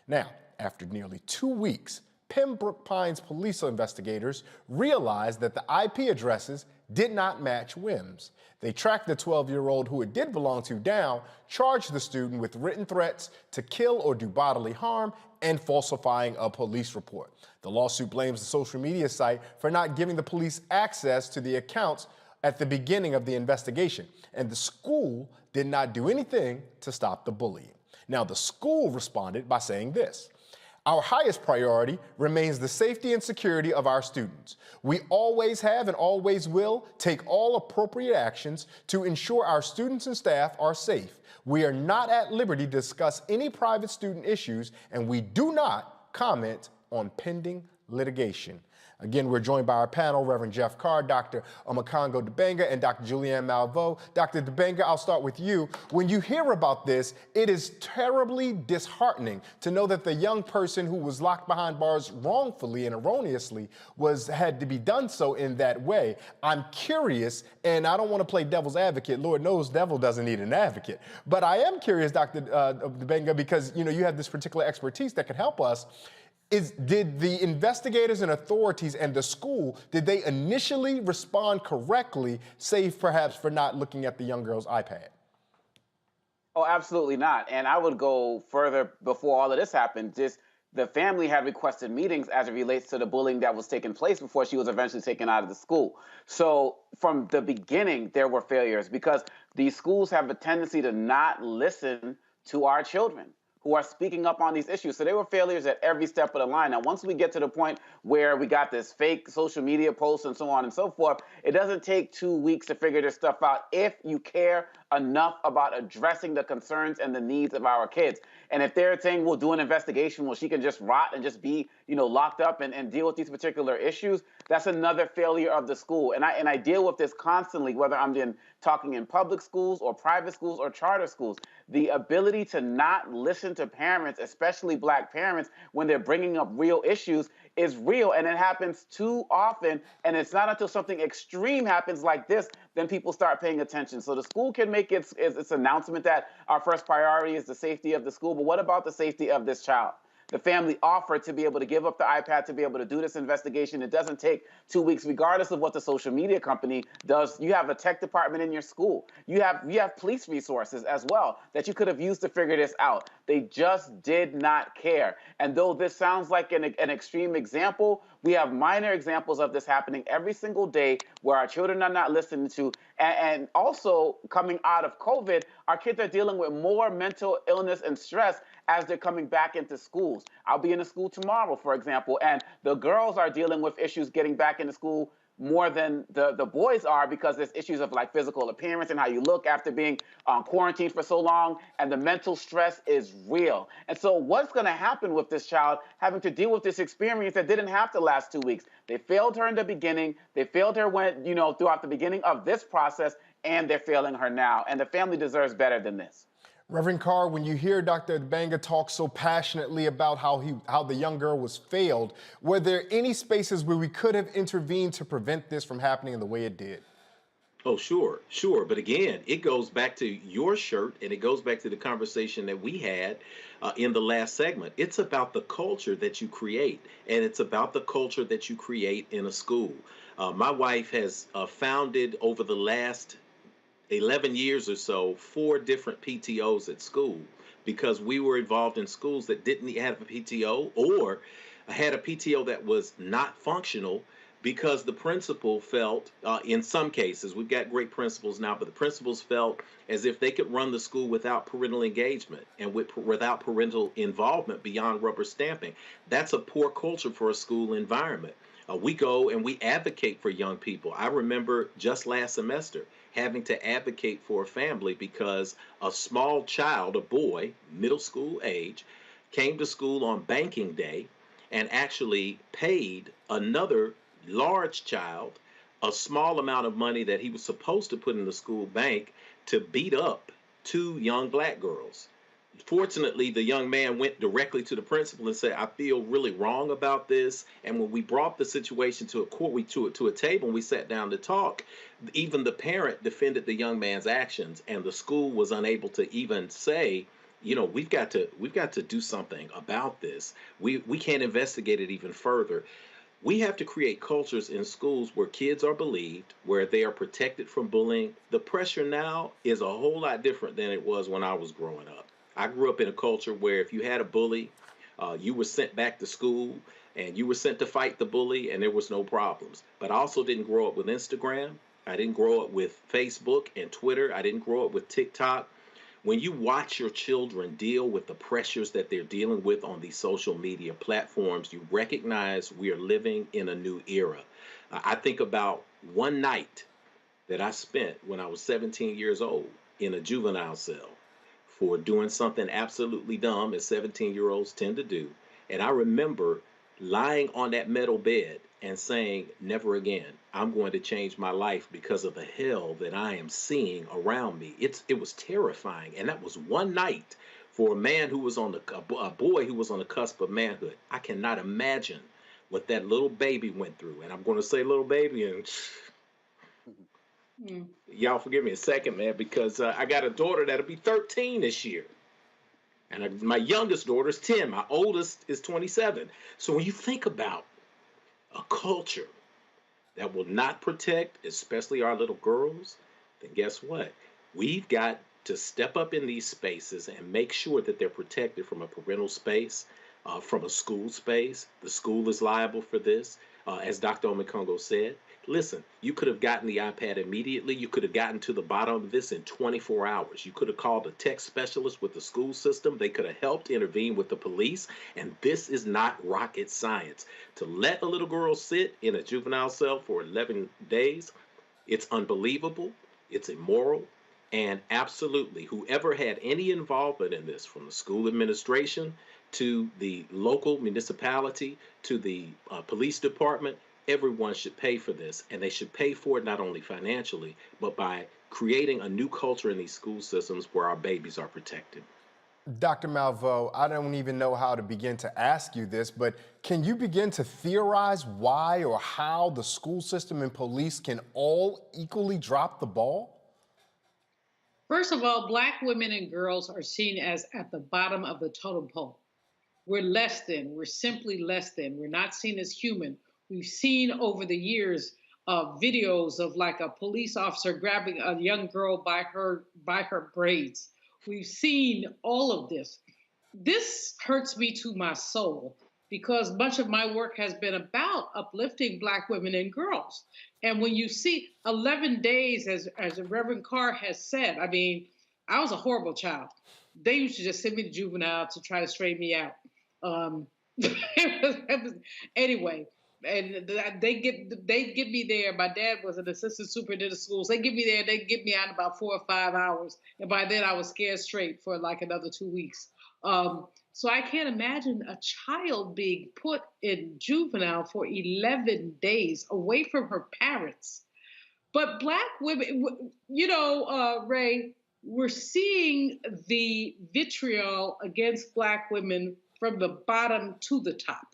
Now, after nearly 2 weeks, Pembroke Pines police investigators realized that the IP addresses did not match Wims. They tracked the 12-year-old who it did belong to down, charged the student with written threats to kill or do bodily harm, and falsifying a police report. The lawsuit blames the social media site for not giving the police access to the accounts at the beginning of the investigation, and the school did not do anything to stop the bullying. Now, the school responded by saying this: "Our highest priority remains the safety and security of our students. We always have and always will take all appropriate actions to ensure our students and staff are safe. We are not at liberty to discuss any private student issues, and we do not comment on pending litigation." Again, we're joined by our panel, Reverend Jeff Carr, Dr. Omekongo Dibanga, and Dr. Julianne Malveaux. Dr. Dibanga, I'll start with you. When you hear about this, it is terribly disheartening to know that the young person who was locked behind bars wrongfully and erroneously had to be done so in that way. I'm curious, and I don't want to play devil's advocate. Lord knows devil doesn't need an advocate. But I am curious, Dr. Dibanga, because you have this particular expertise that can help us. Did the investigators and authorities and the school, did they initially respond correctly, save perhaps for not looking at the young girl's iPad? Oh, absolutely not. And I would go further before all of this happened. Just the family had requested meetings as it relates to the bullying that was taking place before she was eventually taken out of the school. So from the beginning, there were failures because these schools have a tendency to not listen to our children who are speaking up on these issues. So they were failures at every step of the line. Now, once we get to the point where we got this fake social media posts and so on and so forth, it doesn't take 2 weeks to figure this stuff out if you care enough about addressing the concerns and the needs of our kids. And if they're saying we'll do an investigation, well, she can just rot and just be, locked up and deal with these particular issues, that's another failure of the school. And I deal with this constantly, whether I'm talking in public schools or private schools or charter schools. The ability to not listen to parents, especially Black parents, when they're bringing up real issues is real, and it happens too often. And it's not until something extreme happens like this, then people start paying attention. So the school can make its announcement that our first priority is the safety of the school, but what about the safety of this child? The family offered to be able to give up the iPad to be able to do this investigation. It doesn't take 2 weeks, regardless of what the social media company does. You have a tech department in your school. You have police resources as well that you could have used to figure this out. They just did not care. And though this sounds like an extreme example, we have minor examples of this happening every single day where our children are not listened to. And also coming out of COVID, our kids are dealing with more mental illness and stress as they're coming back into schools. I'll be in a school tomorrow, for example, and the girls are dealing with issues getting back into school more than the boys are because there's issues of like physical appearance and how you look after being quarantined for so long, and the mental stress is real. And so what's going to happen with this child having to deal with this experience that didn't have to last 2 weeks? They failed her in the beginning. They failed her throughout the beginning of this process, and they're failing her now. And the family deserves better than this. Reverend Carr, when you hear Dr. Dibanga talk so passionately about how the young girl was failed, were there any spaces where we could have intervened to prevent this from happening in the way it did? Oh, sure. But again, it goes back to your shirt, and it goes back to the conversation that we had in the last segment. It's about the culture that you create, and it's about the culture that you create in a school. My wife has founded over the last 11 years or so 4 different PTOs at school, because we were involved in schools that didn't have a PTO or had a PTO that was not functional because the principal felt, in some cases, we've got great principals now, but the principals felt as if they could run the school without parental engagement and without parental involvement beyond rubber stamping. That's a poor culture for a school environment. We go and we advocate for young people. I remember just last semester having to advocate for a family because a small child, a boy, middle school age, came to school on banking day and actually paid another large child a small amount of money that he was supposed to put in the school bank to beat up two young black girls. Fortunately, the young man went directly to the principal and said, I feel really wrong about this. And when we brought the situation to a court, to a table, and we sat down to talk, even the parent defended the young man's actions, and the school was unable to even say, you know, we've got to do something about this. We can't investigate it even further. We have to create cultures in schools where kids are believed, where they are protected from bullying. The pressure now is a whole lot different than it was when I was growing up. I grew up in a culture where if you had a bully, you were sent back to school and you were sent to fight the bully and there was no problems. But I also didn't grow up with Instagram. I didn't grow up with Facebook and Twitter. I didn't grow up with TikTok. When you watch your children deal with the pressures that they're dealing with on these social media platforms, you recognize we are living in a new era. I think about one night that I spent when I was 17 years old in a juvenile cell for doing something absolutely dumb, as 17-year-olds tend to do. And I remember lying on that metal bed and saying, never again. I'm going to change my life because of the hell that I am seeing around me. It was terrifying. And that was one night for a man who was a boy who was on the cusp of manhood. I cannot imagine what that little baby went through. And I'm going to say little baby, and y'all forgive me a second, man, because I got a daughter that'll be 13 this year. And my youngest daughter is 10. My oldest is 27. So when you think about a culture that will not protect, especially our little girls, then guess what? We've got to step up in these spaces and make sure that they're protected from a parental space, from a school space. The school is liable for this. As Dr. Omekongo said, listen, you could have gotten the iPad immediately. You could have gotten to the bottom of this in 24 hours. You could have called a tech specialist with the school system. They could have helped intervene with the police. And this is not rocket science. To let a little girl sit in a juvenile cell for 11 days, it's unbelievable. It's immoral. And absolutely, whoever had any involvement in this, from the school administration to the local municipality to the police department, everyone should pay for this, and they should pay for it not only financially, but by creating a new culture in these school systems where our babies are protected. Dr. Malveaux, I don't even know how to begin to ask you this, but can you begin to theorize why or how the school system and police can all equally drop the ball? First of all, Black women and girls are seen as at the bottom of the totem pole. We're less than. We're simply less than. We're not seen as human. We've seen over the years videos of like a police officer grabbing a young girl by her braids. We've seen all of this. This hurts me to my soul because much of my work has been about uplifting Black women and girls. And when you see 11 days, as Reverend Carr has said, I mean, I was a horrible child. They used to just send me to juvenile to try to straighten me out. Anyway, and they get me there. My dad was an assistant superintendent of schools. They get me there. They get me out in about 4 or 5 hours. And by then I was scared straight for like another 2 weeks. So I can't imagine a child being put in juvenile for 11 days away from her parents. But Black women, you know, Ray, we're seeing the vitriol against Black women from the bottom to the top.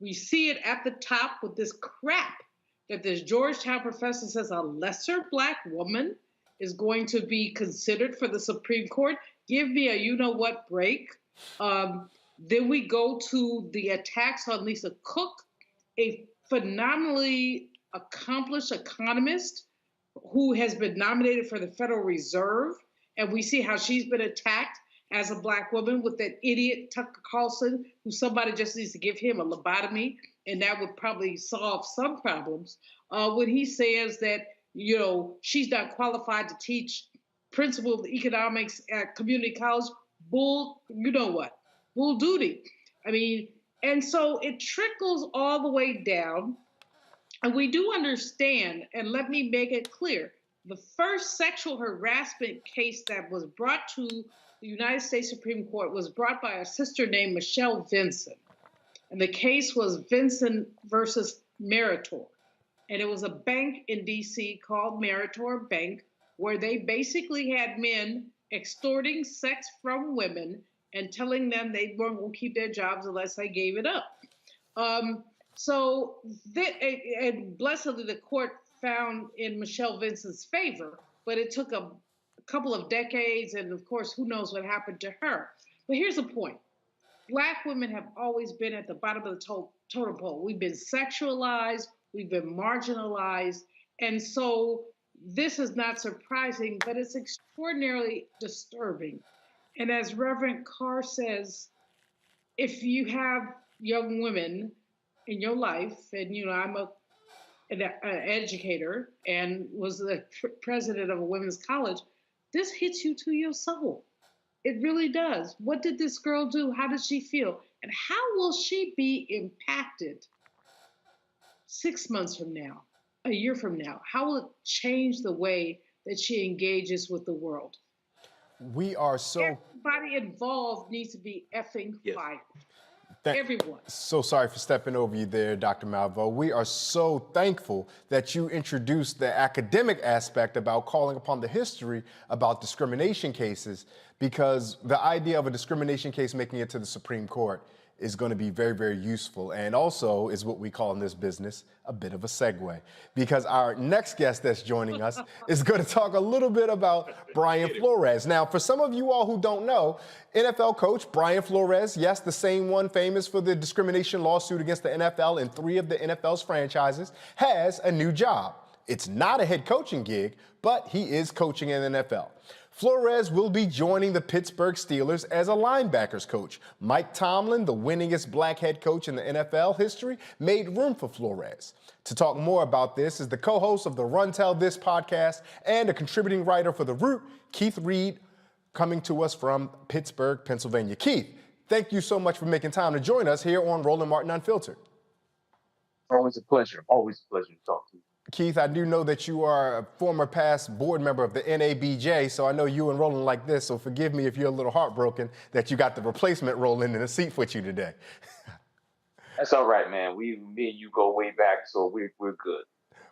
We see it at the top with this crap that this Georgetown professor says a lesser Black woman is going to be considered for the Supreme Court. Give me a you-know-what break. Then we go to the attacks on Lisa Cook, a phenomenally accomplished economist who has been nominated for the Federal Reserve. And we see how she's been attacked as a Black woman with that idiot Tucker Carlson, who somebody just needs to give him a lobotomy, and that would probably solve some problems. When he says that, she's not qualified to teach principle of economics at community college, bull, bull duty. I mean, and so it trickles all the way down. And we do understand, and let me make it clear, the first sexual harassment case that was brought to the United States Supreme Court was brought by a sister named Michelle Vinson. And the case was Vinson versus Meritor. And it was a bank in DC called Meritor Bank, where they basically had men extorting sex from women and telling them they weren't going to keep their jobs unless they gave it up. And blessedly, the court found in Michelle Vinson's favor, but it took a couple of decades, and of course, who knows what happened to her. But here's the point. Black women have always been at the bottom of the totem pole. We've been sexualized, we've been marginalized, and so this is not surprising, but it's extraordinarily disturbing. And as Reverend Carr says, if you have young women in your life, and I'm an educator and was the president of a women's college, this hits you to your soul. It really does. What did this girl do? How did she feel? And how will she be impacted 6 months from now, a year from now? How will it change the way that she engages with the world? Everybody involved needs to be effing fired. Everyone. So sorry for stepping over you there, Dr. Malveaux. We are so thankful that you introduced the academic aspect about calling upon the history about discrimination cases, because the idea of a discrimination case making it to the Supreme Court is going to be very, very useful, and also is what we call in this business a bit of a segue, because our next guest that's joining us is going to talk a little bit about Brian Flores. Now, for some of you all who don't know, NFL coach Brian Flores, yes, the same one famous for the discrimination lawsuit against the NFL in 3 of the NFL's franchises, has a new job. It's not a head coaching gig, but he is coaching in the NFL. Flores will be joining the Pittsburgh Steelers as a linebackers coach. Mike Tomlin, the winningest Black head coach in the NFL history, made room for Flores. To talk more about this is the co-host of the Run Tell This podcast and a contributing writer for The Root, Keith Reed, coming to us from Pittsburgh, Pennsylvania. Keith, thank you so much for making time to join us here on Roland Martin Unfiltered. Always a pleasure. Always a pleasure to talk to you. Keith, I do know that you are a former past board member of the NABJ, so I know you and Roland like this, so forgive me if you're a little heartbroken that you got the replacement Roland in a seat with you today. That's all right, man. Me and you go way back, so we're good.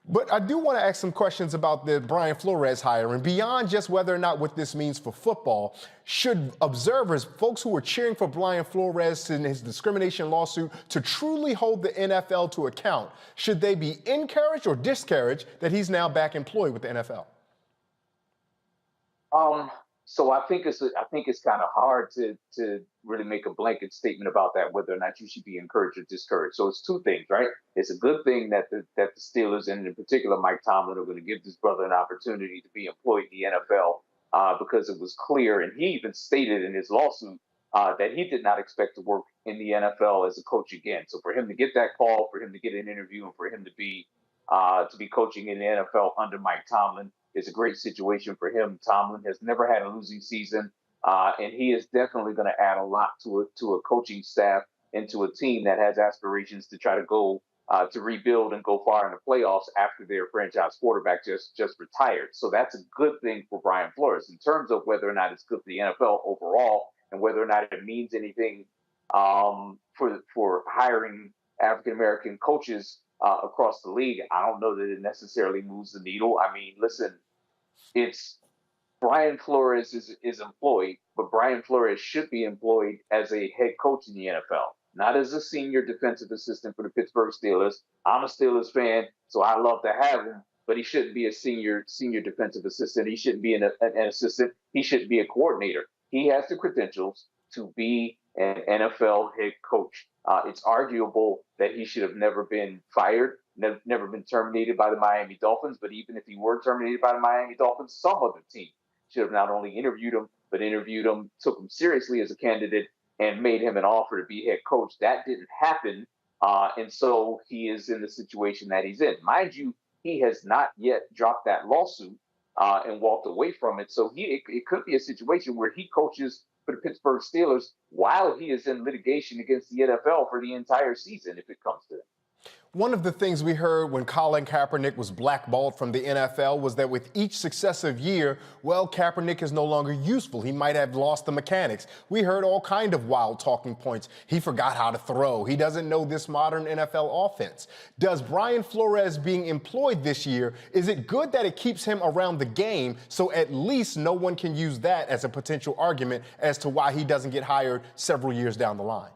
But I do want to ask some questions about the Brian Flores hire, and beyond just whether or not what this means for football, should observers, folks who are cheering for Brian Flores in his discrimination lawsuit to truly hold the NFL to account, should they be encouraged or discouraged that he's now back employed with the NFL? So I think it's kind of hard to really make a blanket statement about that, whether or not you should be encouraged or discouraged. So it's 2 things, right? It's a good thing that the Steelers, and in particular Mike Tomlin, are going to give this brother an opportunity to be employed in the NFL because it was clear, and he even stated in his lawsuit that he did not expect to work in the NFL as a coach again. So for him to get that call, for him to get an interview, and for him to be coaching in the NFL under Mike Tomlin is a great situation for him. Tomlin has never had a losing season, and he is definitely going to add a lot to a coaching staff and to a team that has aspirations to try to go to rebuild and go far in the playoffs after their franchise quarterback just retired. So that's a good thing for Brian Flores. In terms of whether or not it's good for the NFL overall and whether or not it means anything for hiring African-American coaches across the league, I don't know that it necessarily moves the needle. I mean, listen, it's Brian Flores is employed, but Brian Flores should be employed as a head coach in the NFL, not as a senior defensive assistant for the Pittsburgh Steelers. I'm a Steelers fan, so I love to have him, but he shouldn't be a senior defensive assistant. He shouldn't be an assistant. He shouldn't be a coordinator. He has the credentials to be an NFL head coach. It's arguable that he should have never been fired, never been terminated by the Miami Dolphins. But even if he were terminated by the Miami Dolphins, some other team should have not only interviewed him, but interviewed him, took him seriously as a candidate, and made him an offer to be head coach. That didn't happen, and so he is in the situation that he's in. Mind you, he has not yet dropped that lawsuit and walked away from it. So it could be a situation where he coaches for the Pittsburgh Steelers while he is in litigation against the NFL for the entire season, if it comes to it. One of the things we heard when Colin Kaepernick was blackballed from the NFL was that with each successive year, well, Kaepernick is no longer useful. He might have lost the mechanics. We heard all kind of wild talking points. He forgot how to throw. He doesn't know this modern NFL offense. Does Brian Flores being employed this year, is it good that it keeps him around the game so at least no one can use that as a potential argument as to why he doesn't get hired several years down the line?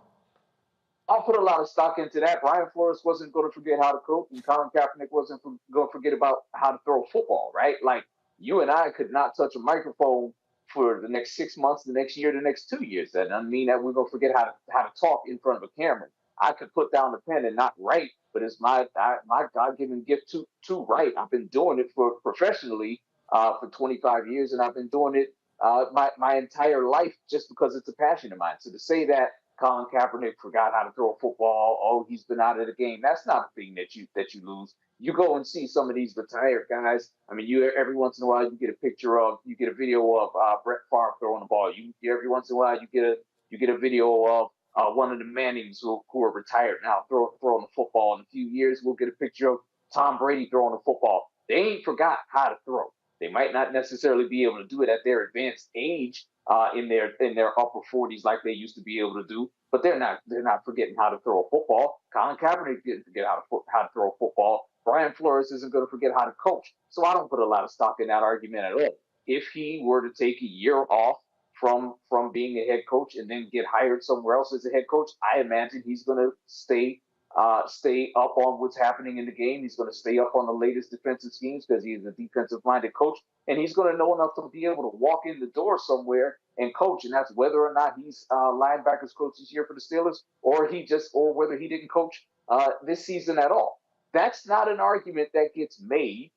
I'll put a lot of stock into that. Brian Flores wasn't going to forget how to coach, and Colin Kaepernick wasn't going to forget about how to throw a football, right? Like, you and I could not touch a microphone for the next 6 months, the next year, the next 2 years. That doesn't mean that we're going to forget how to talk in front of a camera. I could put down the pen and not write, but it's my God-given gift to write. I've been doing it professionally for 25 years, and I've been doing it my entire life just because it's a passion of mine. So to say that Colin Kaepernick forgot how to throw a football, oh, he's been out of the game, that's not a thing that you lose. You go and see some of these retired guys. I mean, every once in a while you get a video of Brett Favre throwing the ball. Every once in a while you get a video of one of the Mannings who are retired now throwing the football. In a few years, we'll get a picture of Tom Brady throwing the football. They ain't forgot how to throw. They might not necessarily be able to do it at their advanced age in their upper 40s like they used to be able to do, but they're not forgetting how to throw a football. Colin Kaepernick didn't forget how to throw a football. Brian Flores isn't going to forget how to coach. So I don't put a lot of stock in that argument at all. If he were to take a year off from being a head coach and then get hired somewhere else as a head coach, I imagine he's going to stay up on what's happening in the game. He's going to stay up on the latest defensive schemes because he's a defensive-minded coach, and he's going to know enough to be able to walk in the door somewhere and coach. And that's whether or not he's linebackers coach this year for the Steelers, or whether he didn't coach this season at all. That's not an argument that gets made.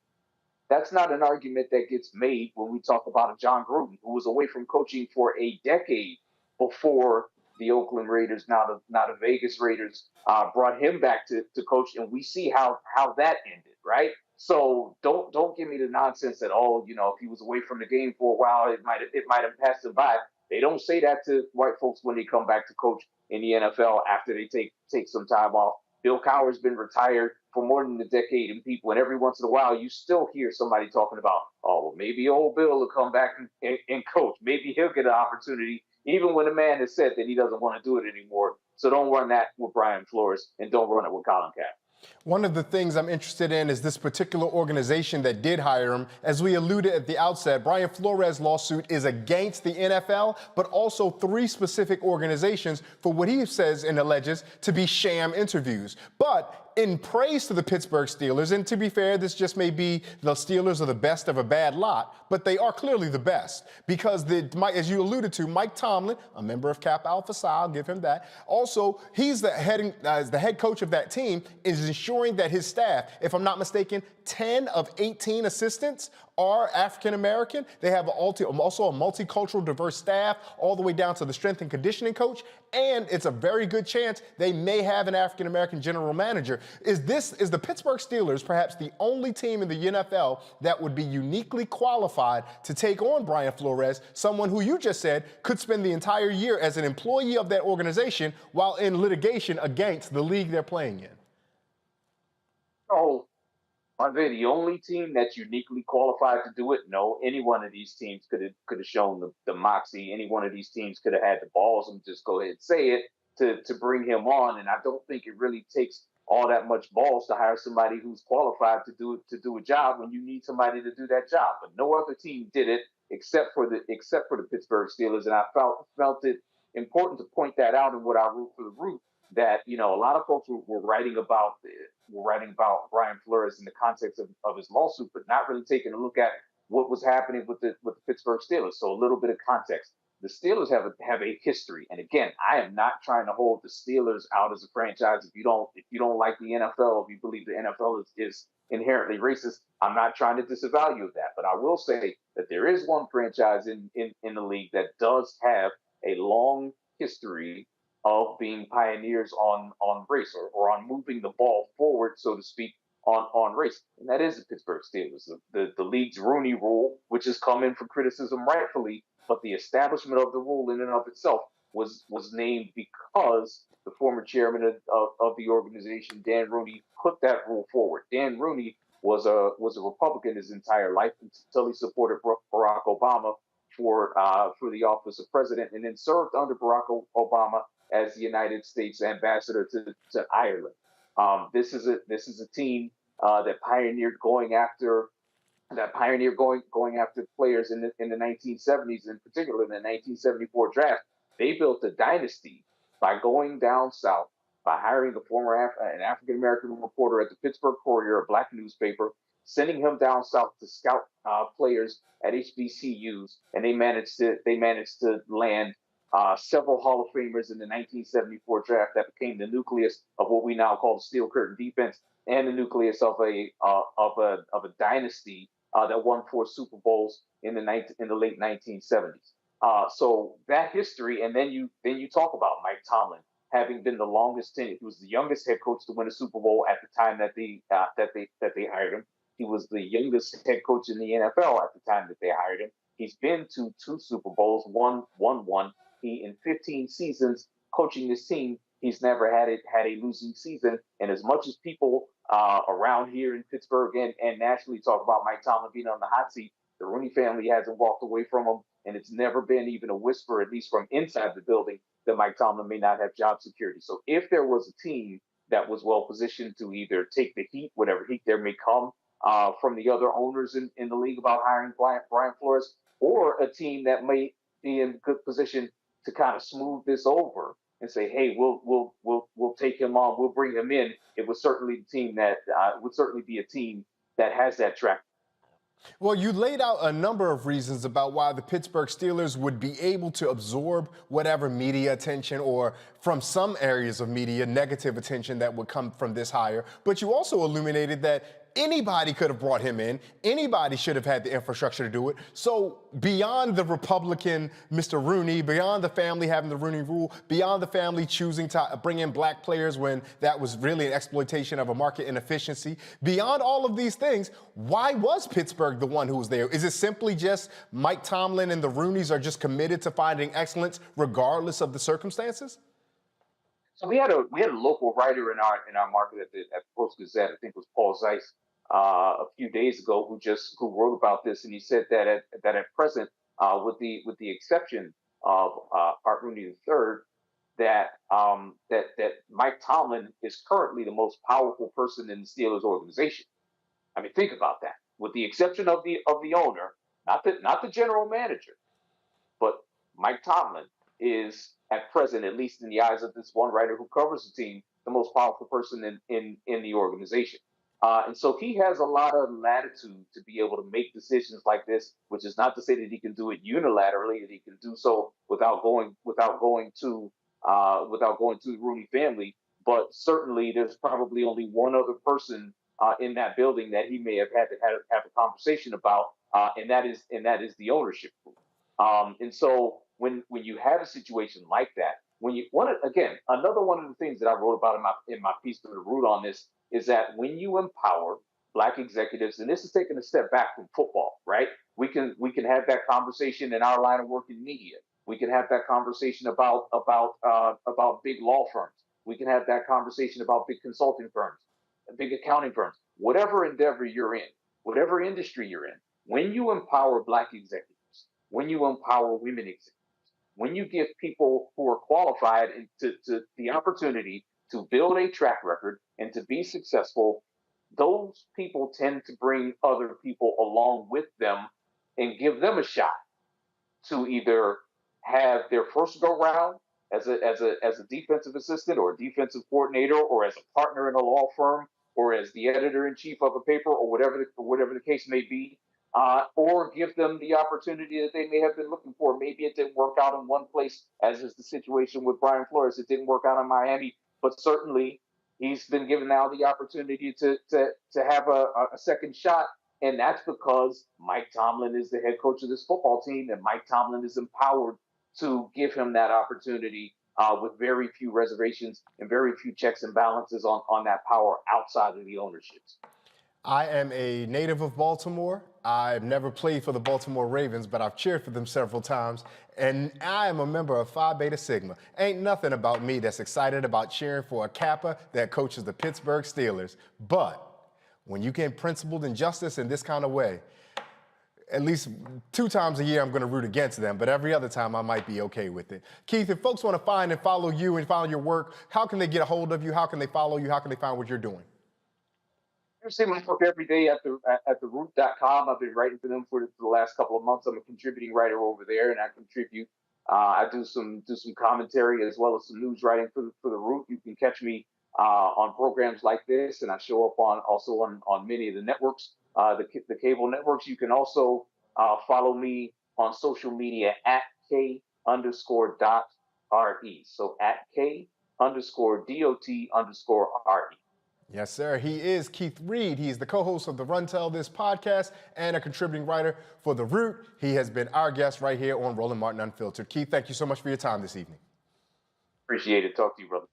That's not an argument that gets made when we talk about a John Gruden, who was away from coaching for a decade before the Oakland Raiders, now the Vegas Raiders, brought him back to coach, and we see how that ended, right? So don't give me the nonsense that if he was away from the game for a while, it might have passed him by. They don't say that to white folks when they come back to coach in the NFL after they take some time off. Bill Cowher's been retired for more than a decade, and every once in a while you still hear somebody talking about, oh, well, maybe old Bill will come back and coach. Maybe he'll get an opportunity, even when the man has said that he doesn't want to do it anymore. So don't run that with Brian Flores, and don't run it with Colin Kaepernick. One of the things I'm interested in is this particular organization that did hire him. As we alluded at the outset, Brian Flores' lawsuit is against the NFL, but also 3 specific organizations for what he says and alleges to be sham interviews. But in praise to the Pittsburgh Steelers, and to be fair, this just may be the Steelers are the best of a bad lot, but they are clearly the best because, as you alluded to, Mike Tomlin, a member of Kappa Alpha Psi, I'll give him that. Also, he's the head coach of that team, is ensuring that his staff, if I'm not mistaken, 10 of 18 assistants are African-American. They have also a multicultural, diverse staff, all the way down to the strength and conditioning coach. And it's a very good chance they may have an African-American general manager. Is the Pittsburgh Steelers perhaps the only team in the NFL that would be uniquely qualified to take on Brian Flores, someone who you just said could spend the entire year as an employee of that organization while in litigation against the league they're playing in? Oh, are they the only team that's uniquely qualified to do it? No, any one of these teams could have shown the moxie. Any one of these teams could have had the balls and just go ahead and say it to bring him on. And I don't think it really takes all that much balls to hire somebody who's qualified to do a job when you need somebody to do that job. But no other team did it except for the Pittsburgh Steelers. And I felt it important to point that out in what I wrote for the Root, that a lot of folks were writing about Brian Flores in the context of his lawsuit, but not really taking a look at what was happening with the Pittsburgh Steelers. So a little bit of context. the Steelers have a history. And again, I am not trying to hold the Steelers out as a franchise. If you don't like the NFL, if you believe the NFL is inherently racist, I'm not trying to disavow you of that. But I will say that there is one franchise in the league that does have a long history of being pioneers on race or on moving the ball forward, so to speak, on race. And that is the Pittsburgh Steelers. The league's Rooney Rule, which has come in for criticism rightfully, but the establishment of the rule in and of itself was named because the former chairman of the organization, Dan Rooney, put that rule forward. Dan Rooney was a Republican his entire life until he supported Barack Obama for the office of president, and then served under Barack Obama as the United States ambassador to Ireland. This is a team that pioneered going after players in the 1970s, in particular in the 1974 draft. They built a dynasty by going down south, by hiring an African American reporter at the Pittsburgh Courier, a black newspaper, sending him down south to scout players at HBCUs, and they managed to land several Hall of Famers in the 1974 draft that became the nucleus of what we now call the Steel Curtain defense, and the nucleus of a dynasty that won 4 Super Bowls in the late 1970s. So that history, and then you talk about Mike Tomlin having been the longest tenured. He was the youngest head coach to win a Super Bowl at the time that they hired him. He was the youngest head coach in the NFL at the time that they hired him. He's been to 2 Super Bowls, won one. He, in 15 seasons coaching this team, he's never had a losing season. And as much as people around here in Pittsburgh and nationally talk about Mike Tomlin being on the hot seat, the Rooney family hasn't walked away from him, and it's never been even a whisper, at least from inside the building, that Mike Tomlin may not have job security. So if there was a team that was well positioned to either take the heat, whatever heat there may come from the other owners in the league about hiring Brian Flores, or a team that may be in good position to kind of smooth this over and say, hey, we'll take him on, we'll bring him in, it would certainly be a team that has that track. Well, you laid out a number of reasons about why the Pittsburgh Steelers would be able to absorb whatever media attention, or from some areas of media, negative attention that would come from this hire. But you also illuminated that anybody could have brought him in. Anybody should have had the infrastructure to do it. So beyond the Republican Mr. Rooney, beyond the family having the Rooney Rule, beyond the family choosing to bring in black players when that was really an exploitation of a market inefficiency, beyond all of these things, why was Pittsburgh the one who was there? Is it simply just Mike Tomlin and the Rooneys are just committed to finding excellence regardless of the circumstances? So we had a local writer in our market at the Post Gazette, I think it was Paul Zeiss, a few days ago, who wrote about this, and he said that at present, with the exception of Art Rooney III, that Mike Tomlin is currently the most powerful person in the Steelers organization. I mean, think about that. With the exception of the owner, not the general manager, but Mike Tomlin is at present, at least in the eyes of this one writer who covers the team, the most powerful person in the organization. And so he has a lot of latitude to be able to make decisions like this, which is not to say that he can do it unilaterally, that he can do so without going to the Rooney family. But certainly, there's probably only one other person in that building that he may have had to have a conversation about, and that is the ownership group. And so when you have a situation like that, another one of the things that I wrote about in my piece to the root on this is that when you empower black executives, and this is taking a step back from football, right? We can have that conversation in our line of work in media. We can have that conversation about big law firms. We can have that conversation about big consulting firms, big accounting firms, whatever endeavor you're in, whatever industry you're in. When you empower black executives, when you empower women executives, when you give people who are qualified to the opportunity to build a track record and to be successful, those people tend to bring other people along with them and give them a shot to either have their first go round as a defensive assistant or a defensive coordinator, or as a partner in a law firm, or as the editor in chief of a paper, or whatever the case may be. or give them the opportunity that they may have been looking for. Maybe it didn't work out in one place, as is the situation with Brian Flores. It didn't work out in Miami, but certainly he's been given now the opportunity to have a second shot. And that's because Mike Tomlin is the head coach of this football team, and Mike Tomlin is empowered to give him that opportunity with very few reservations and very few checks and balances on that power outside of the ownerships. I am a native of Baltimore. I've never played for the Baltimore Ravens, but I've cheered for them several times. And I am a member of Phi Beta Sigma. Ain't nothing about me that's excited about cheering for a Kappa that coaches the Pittsburgh Steelers. But when you get principled injustice in this kind of way, at least 2 times a year I'm going to root against them, but every other time I might be okay with it. Keith, if folks want to find and follow you and follow your work, how can they get a hold of you? How can they follow you? How can they find what you're doing? I see my work every day at theroot.com. I've been writing for them for the last couple of months. I'm a contributing writer over there, and I contribute. I do some commentary as well as some news writing for the Root. You can catch me on programs like this, and I show up on many of the networks, the cable networks. You can also follow me on social media at K_.RE. So at K_DOT_RE. Yes, sir. He is Keith Reed. He's the co-host of the Run Tell This podcast and a contributing writer for The Root. He has been our guest right here on Roland Martin Unfiltered. Keith, thank you so much for your time this evening. Appreciate it. Talk to you, brother.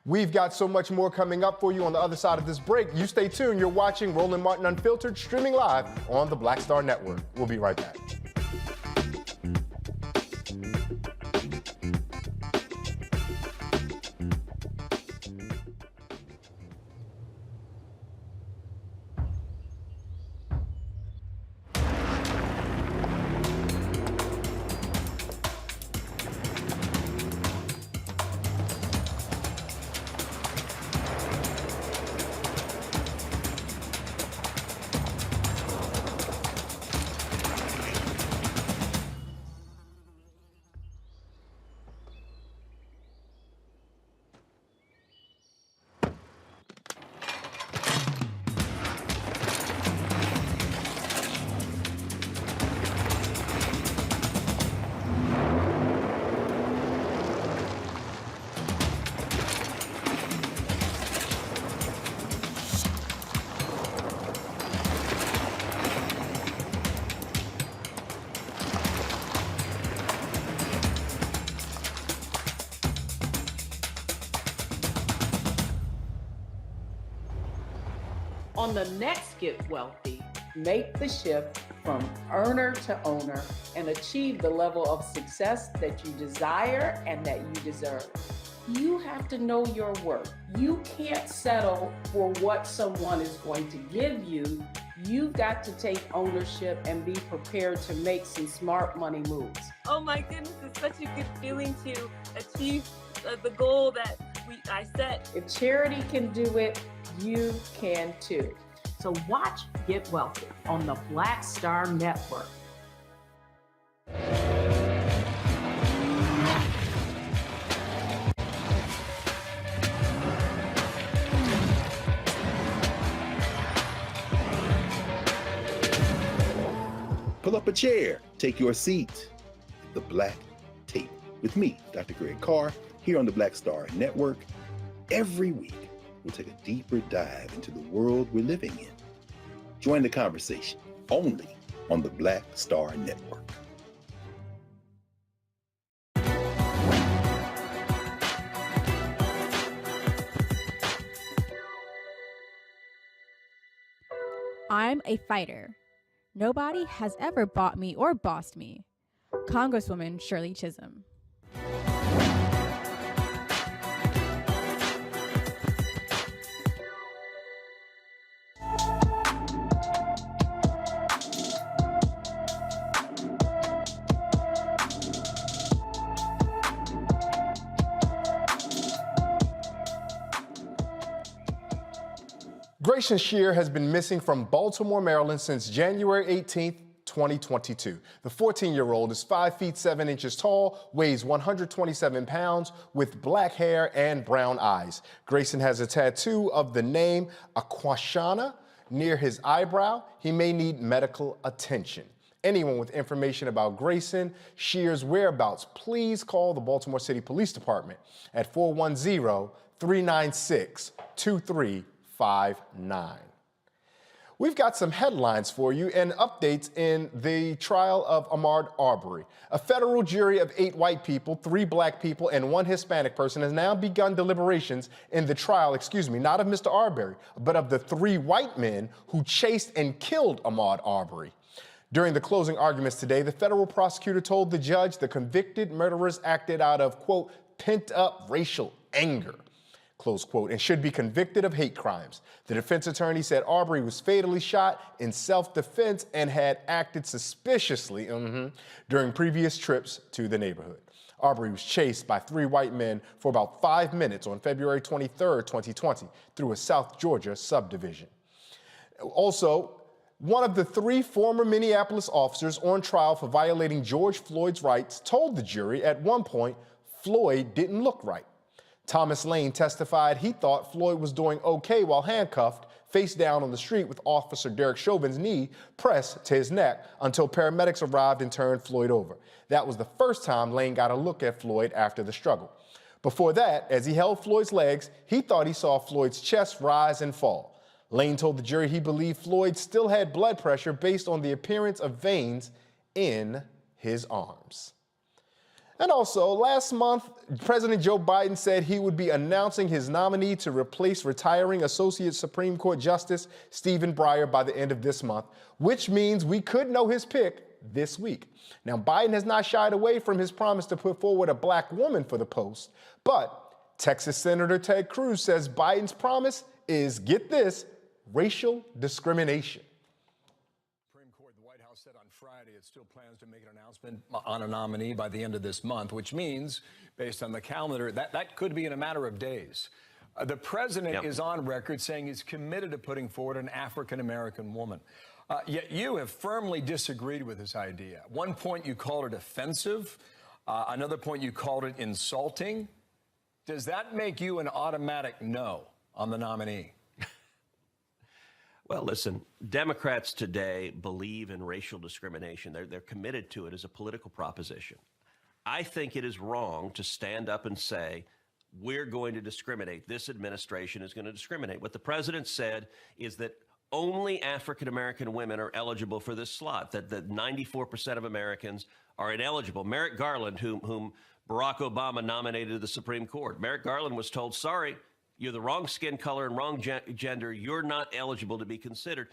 We've got so much more coming up for you on the other side of this break. You stay tuned. You're watching Roland Martin Unfiltered, streaming live on the Black Star Network. We'll be right back. On the next Get Wealthy, make the shift from earner to owner and achieve the level of success that you desire and that you deserve. You have to know your worth. You can't settle for what someone is going to give you. You've got to take ownership and be prepared to make some smart money moves. Oh my goodness, it's such a good feeling to achieve the goal that I set. If charity can do it, you can too. So watch Get Wealthy on the Black Star Network. Pull up a chair, take your seat. The Black Tape with me, Dr. Greg Carr, here on the Black Star Network. Every week, we'll take a deeper dive into the world we're living in. Join the conversation only on the Black Star Network. I'm a fighter. Nobody has ever bought me or bossed me. Congresswoman Shirley Chisholm. Grayson Shear has been missing from Baltimore, Maryland since January 18th, 2022. The 14-year-old is 5 feet 7 inches tall, weighs 127 pounds, with black hair and brown eyes. Grayson has a tattoo of the name Aquashana near his eyebrow, he may need medical attention. Anyone with information about Grayson Shear's whereabouts, please call the Baltimore City Police Department at 410-396-2359. We've got some headlines for you and updates in the trial of Ahmaud Arbery. A federal jury of 8 white people, 3 black people, and 1 Hispanic person has now begun deliberations in the trial, not of Mr. Arbery, but of the 3 white men who chased and killed Ahmaud Arbery. During the closing arguments today, the federal prosecutor told the judge the convicted murderers acted out of, quote, pent-up racial anger, close quote, and should be convicted of hate crimes. The defense attorney said Arbery was fatally shot in self-defense and had acted suspiciously during previous trips to the neighborhood. Arbery was chased by 3 white men for about 5 minutes on February 23, 2020, through a South Georgia subdivision. Also, one of the 3 former Minneapolis officers on trial for violating George Floyd's rights told the jury at one point Floyd didn't look right. Thomas Lane testified he thought Floyd was doing okay while handcuffed, face down on the street with Officer Derek Chauvin's knee pressed to his neck until paramedics arrived and turned Floyd over. That was the first time Lane got a look at Floyd after the struggle. Before that, as he held Floyd's legs, he thought he saw Floyd's chest rise and fall. Lane told the jury he believed Floyd still had blood pressure based on the appearance of veins in his arms. And also, last month, President Joe Biden said he would be announcing his nominee to replace retiring Associate Supreme Court Justice Stephen Breyer by the end of this month, which means we could know his pick this week. Now, Biden has not shied away from his promise to put forward a black woman for the post, but Texas Senator Ted Cruz says Biden's promise is, get this, racial discrimination. Friday, it still plans to make an announcement on a nominee by the end of this month, which means, based on the calendar, that could be in a matter of days. The president is on record saying he's committed to putting forward an African-American woman. Yet you have firmly disagreed with this idea. At one point, you called it offensive. Another point, you called it insulting. Does that make you an automatic no on the nominee? Well, listen, Democrats today believe in racial discrimination. They're committed to it as a political proposition. I think it is wrong to stand up and say, we're going to discriminate. This administration is going to discriminate. What the president said is that only African-American women are eligible for this slot, that 94% of Americans are ineligible. Merrick Garland, whom Barack Obama nominated to the Supreme Court, Merrick Garland was told, sorry, you're the wrong skin color and wrong gender. You're not eligible to be considered.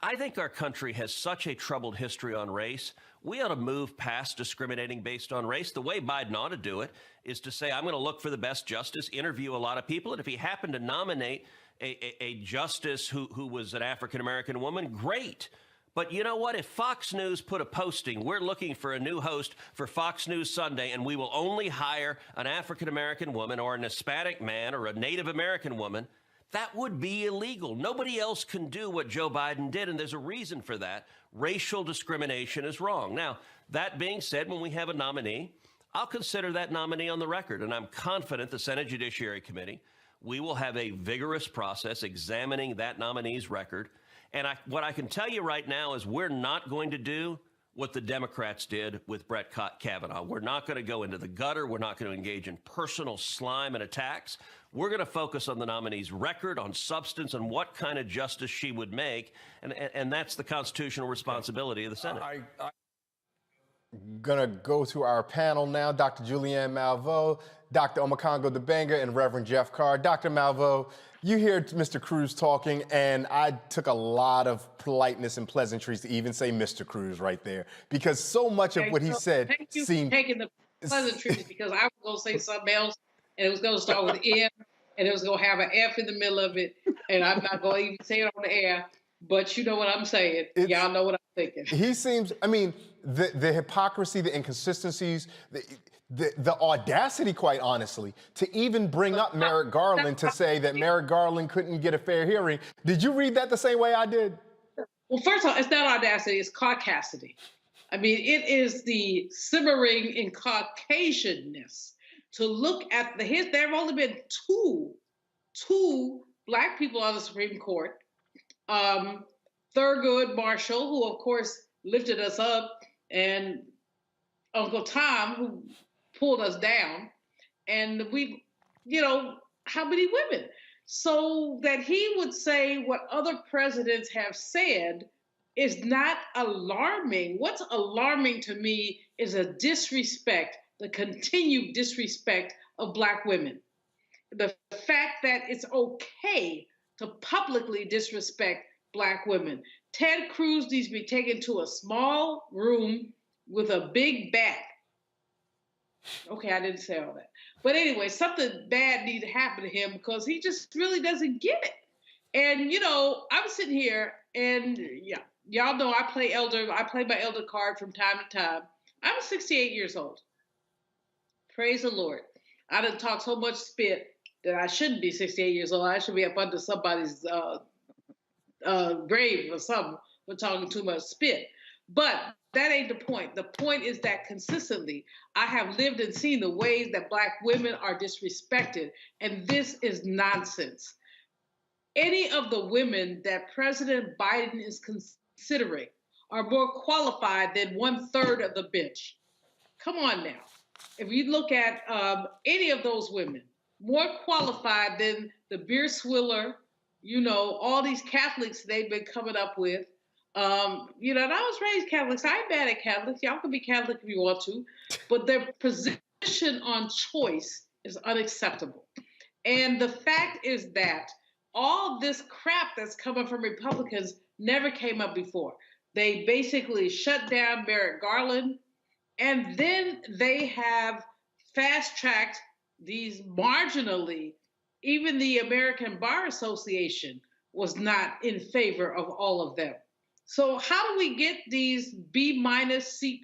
I think our country has such a troubled history on race. We ought to move past discriminating based on race. The way Biden ought to do it is to say, I'm going to look for the best justice, interview a lot of people, and if he happened to nominate a justice who was an African-American woman, great. But you know what? If Fox News put a posting, we're looking for a new host for Fox News Sunday, and we will only hire an African-American woman or an Hispanic man or a Native American woman, that would be illegal. Nobody else can do what Joe Biden did, and there's a reason for that. Racial discrimination is wrong. Now, that being said, when we have a nominee, I'll consider that nominee on the record, and I'm confident the Senate Judiciary Committee, we will have a vigorous process examining that nominee's record. And what I can tell you right now is we're not going to do what the Democrats did with Brett Kavanaugh. We're not going to go into the gutter. We're not going to engage in personal slime and attacks. We're going to focus on the nominee's record, on substance, and what kind of justice she would make. And that's the constitutional responsibility of the Senate. Gonna go to our panel now, Dr. Julianne Malveaux, Dr. Omekongo Dibanga, and Reverend Jeff Carr. Dr. Malveaux, you hear Mr. Cruz talking, and I took a lot of politeness and pleasantries to even say Mr. Cruz right there, because so much of what he said seemed... taking the pleasantries, because I was going to say something else, and it was going to start with M, and it was going to have an F in the middle of it, and I'm not going to even say it on the air, but you know what I'm saying. Y'all know what I'm thinking. He seems, I mean, the hypocrisy, the inconsistencies, the audacity, quite honestly, to even bring up Merrick Garland to say that Merrick Garland couldn't get a fair hearing. Did you read that the same way I did? Well, first of all, it's not audacity, it's caucasity. I mean, it is the simmering in Caucasianness to look at there have only been two black people on the Supreme Court, Thurgood Marshall, who of course lifted us up, and Uncle Tom, who pulled us down, and we, how many women? So that he would say what other presidents have said is not alarming. What's alarming to me is a disrespect, the continued disrespect of Black women. The fact that it's okay to publicly disrespect Black women. Ted Cruz needs to be taken to a small room with a big bat. Okay, I didn't say all that. But anyway, something bad needs to happen to him because he just really doesn't get it. And, I'm sitting here and y'all know I play my elder card from time to time. I'm 68 years old. Praise the Lord. I done talked so much spit that I shouldn't be 68 years old. I should be up under somebody's grave or something for talking too much spit. But that ain't the point. The point is that consistently, I have lived and seen the ways that Black women are disrespected, and this is nonsense. Any of the women that President Biden is considering are more qualified than 1/3 of the bench. Come on now. If you look at any of those women, more qualified than the beer swiller, all these Catholics they've been coming up with. And I was raised Catholic. So I ain't bad at Catholics. Y'all can be Catholic if you want to. But their position on choice is unacceptable. And the fact is that all this crap that's coming from Republicans never came up before. They basically shut down Merrick Garland, and then they have fast-tracked these marginally. Even the American Bar Association was not in favor of all of them. So how do we get these B-, C+,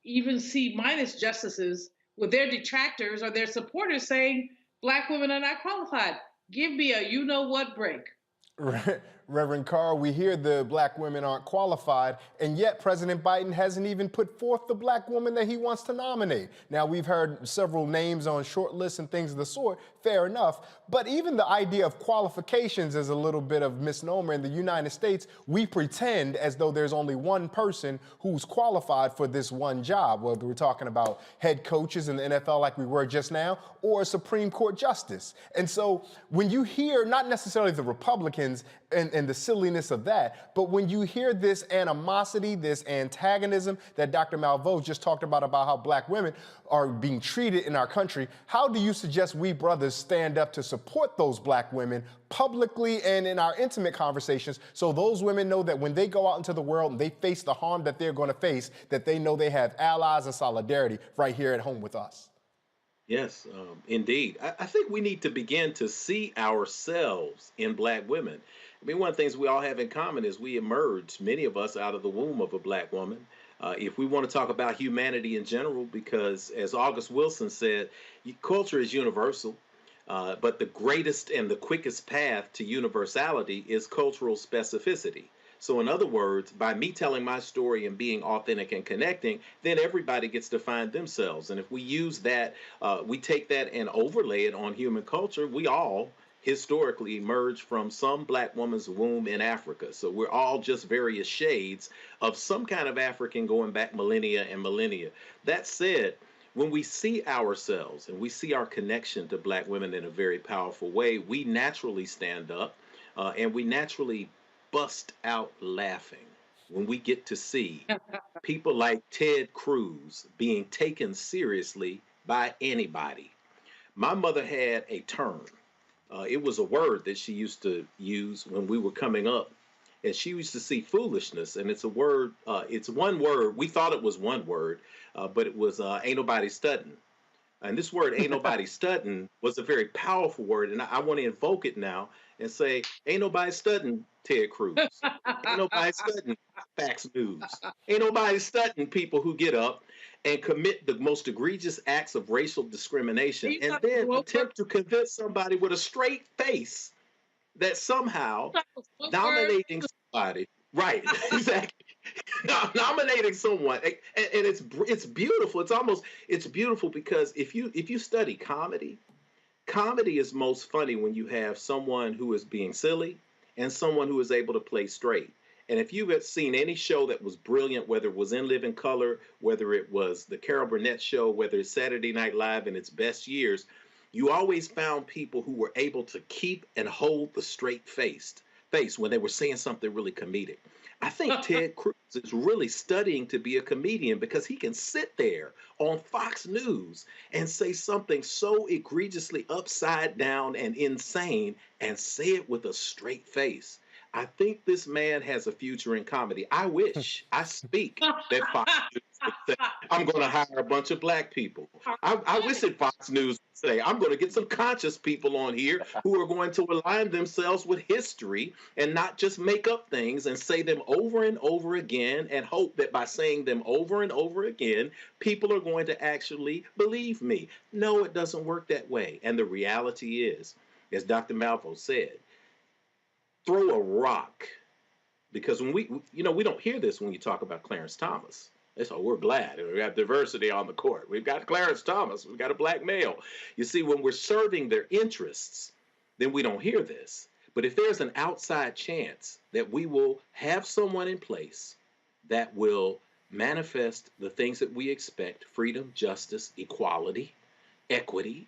even C- justices with their detractors or their supporters saying Black women are not qualified? Give me a you-know-what break. Reverend Carr, we hear the Black women aren't qualified, and yet President Biden hasn't even put forth the Black woman that he wants to nominate. Now, we've heard several names on short lists and things of the sort, fair enough, but even the idea of qualifications is a little bit of misnomer. In the United States, we pretend as though there's only one person who's qualified for this one job, whether we're talking about head coaches in the NFL like we were just now, or a Supreme Court justice. And so when you hear not necessarily the Republicans and the silliness of that, but when you hear this animosity, this antagonism that Dr. Malveaux just talked about how Black women are being treated in our country, how do you suggest we brothers stand up to support those Black women publicly and in our intimate conversations so those women know that when they go out into the world and they face the harm that they're going to face, that they know they have allies and solidarity right here at home with us? Yes, indeed. I think we need to begin to see ourselves in Black women. I mean, one of the things we all have in common is we emerged, many of us, out of the womb of a Black woman. If we want to talk about humanity in general, because as August Wilson said, culture is universal, but the greatest and the quickest path to universality is cultural specificity. So in other words, by me telling my story and being authentic and connecting, then everybody gets to find themselves. And if we use that, we take that and overlay it on human culture, we all historically emerged from some Black woman's womb in Africa. So we're all just various shades of some kind of African going back millennia and millennia. That said, when we see ourselves and we see our connection to Black women in a very powerful way, we naturally stand up and we naturally bust out laughing when we get to see people like Ted Cruz being taken seriously by anybody. My mother had a term. It was a word that she used to use when we were coming up. And she used to see foolishness. And it's a word, it's one word. We thought it was one word, but it was ain't nobody studying. And this word, ain't nobody studying, was a very powerful word. And I want to invoke it now and say, ain't nobody studying Ted Cruz. Ain't nobody studying Fox News. Ain't nobody studying people who get up and commit the most egregious acts of racial discrimination and then attempt to convince somebody with a straight face that somehow nominating somebody, right, exactly, nominating someone, and it's beautiful. It's beautiful because if you study comedy is most funny when you have someone who is being silly and someone who is able to play straight. And if you had seen any show that was brilliant, whether it was In Living Color, whether it was the Carol Burnett Show, whether it's Saturday Night Live in its best years, you always found people who were able to keep and hold the straight face when they were saying something really comedic. I think Ted Cruz is really studying to be a comedian because he can sit there on Fox News and say something so egregiously upside down and insane and say it with a straight face. I think this man has a future in comedy. I wish, I speak that Fox News would say, I'm going to hire a bunch of black people. I wish that Fox News would say, I'm going to get some conscious people on here who are going to align themselves with history and not just make up things and say them over and over again and hope that by saying them over and over again, people are going to actually believe me. No, it doesn't work that way. And the reality is, as Dr. Malvo said, throw a rock, because when we don't hear this when you talk about Clarence Thomas. So we're glad we got diversity on the court. We've got Clarence Thomas. We've got a black male. You see, when we're serving their interests, then we don't hear this. But if there's an outside chance that we will have someone in place that will manifest the things that we expect, freedom, justice, equality, equity,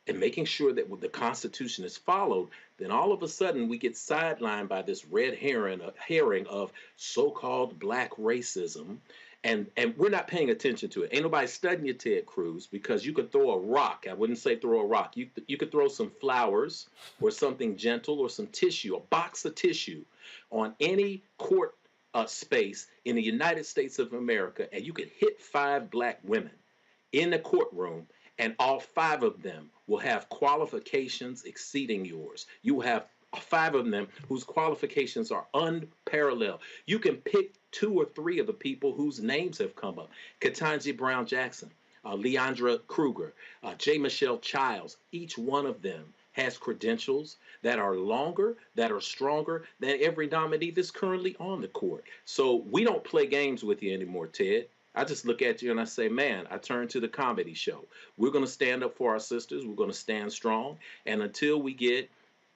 and making sure that the Constitution is followed, then all of a sudden we get sidelined by this red herring of so-called black racism, and we're not paying attention to it. Ain't nobody studying you, Ted Cruz, because you could throw a rock. I wouldn't say throw a rock. You could throw some flowers or something gentle or some tissue, a box of tissue on any court space in the United States of America, and you could hit 5 black women in the courtroom, and all 5 of them will have qualifications exceeding yours. You will have 5 of them whose qualifications are unparalleled. You can pick 2 or 3 of the people whose names have come up. Ketanji Brown Jackson, Leandra Kruger, J. Michelle Childs. Each one of them has credentials that are longer, that are stronger than every nominee that's currently on the court. So we don't play games with you anymore, Ted. I just look at you and I say, man, I turn to the comedy show. We're going to stand up for our sisters. We're going to stand strong. And until we get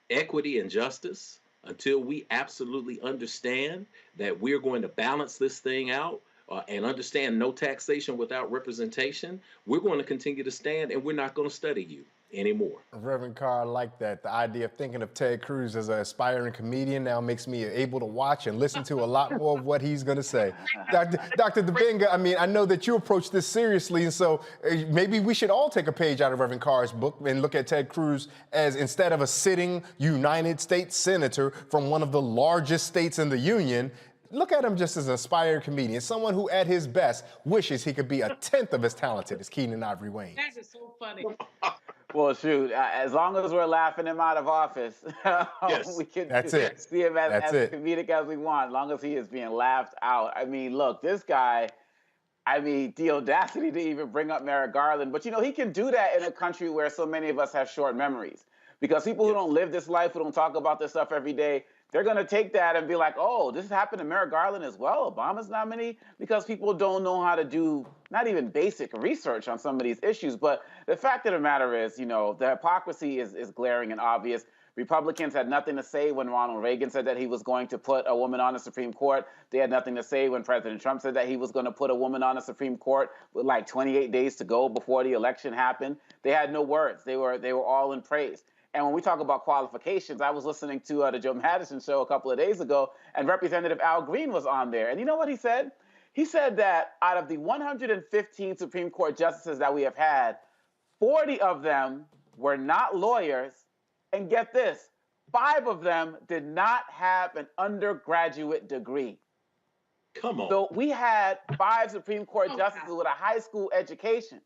equity and justice, until we absolutely understand that we're going to balance this thing out and understand no taxation without representation, we're going to continue to stand, and we're not going to study you anymore. Reverend Carr, I like that. The idea of thinking of Ted Cruz as an aspiring comedian now makes me able to watch and listen to a lot more of what he's going to say. Dr. Dabenga, I mean, I know that you approach this seriously, and so maybe we should all take a page out of Reverend Carr's book and look at Ted Cruz as, instead of a sitting United States senator from one of the largest states in the union, look at him just as an aspiring comedian, someone who at his best wishes he could be 1/10 of as talented as Keenan Ivory Wayne. That is so funny. Well, shoot, as long as we're laughing him out of office, Yes, we can that's it. see him as That's comedic as we want, as long as he is being laughed out. I mean, look, this guy, I mean, the audacity to even bring up Merrick Garland. But, you know, he can do that in a country where so many of us have short memories. Because people who don't live this life, who don't talk about this stuff every day, they're going to take that and be like, oh, this happened to Merrick Garland as well, Obama's nominee, because people don't know how to do not even basic research on some of these issues. But the fact of the matter is, you know, the hypocrisy is glaring and obvious. Republicans had nothing to say when Ronald Reagan said that he was going to put a woman on the Supreme Court. They had nothing to say when President Trump said that he was going to put a woman on the Supreme Court with like 28 days to go before the election happened. They had no words. They were all in praise. And when we talk about qualifications, I was listening to the Joe Madison show a couple of days ago, and Representative Al Green was on there. And you know what he said? He said that out of the 115 Supreme Court justices that we have had, 40 of them were not lawyers. And get this, 5 of them did not have an undergraduate degree. Come on. So we had 5 Supreme Court justices with a high school education.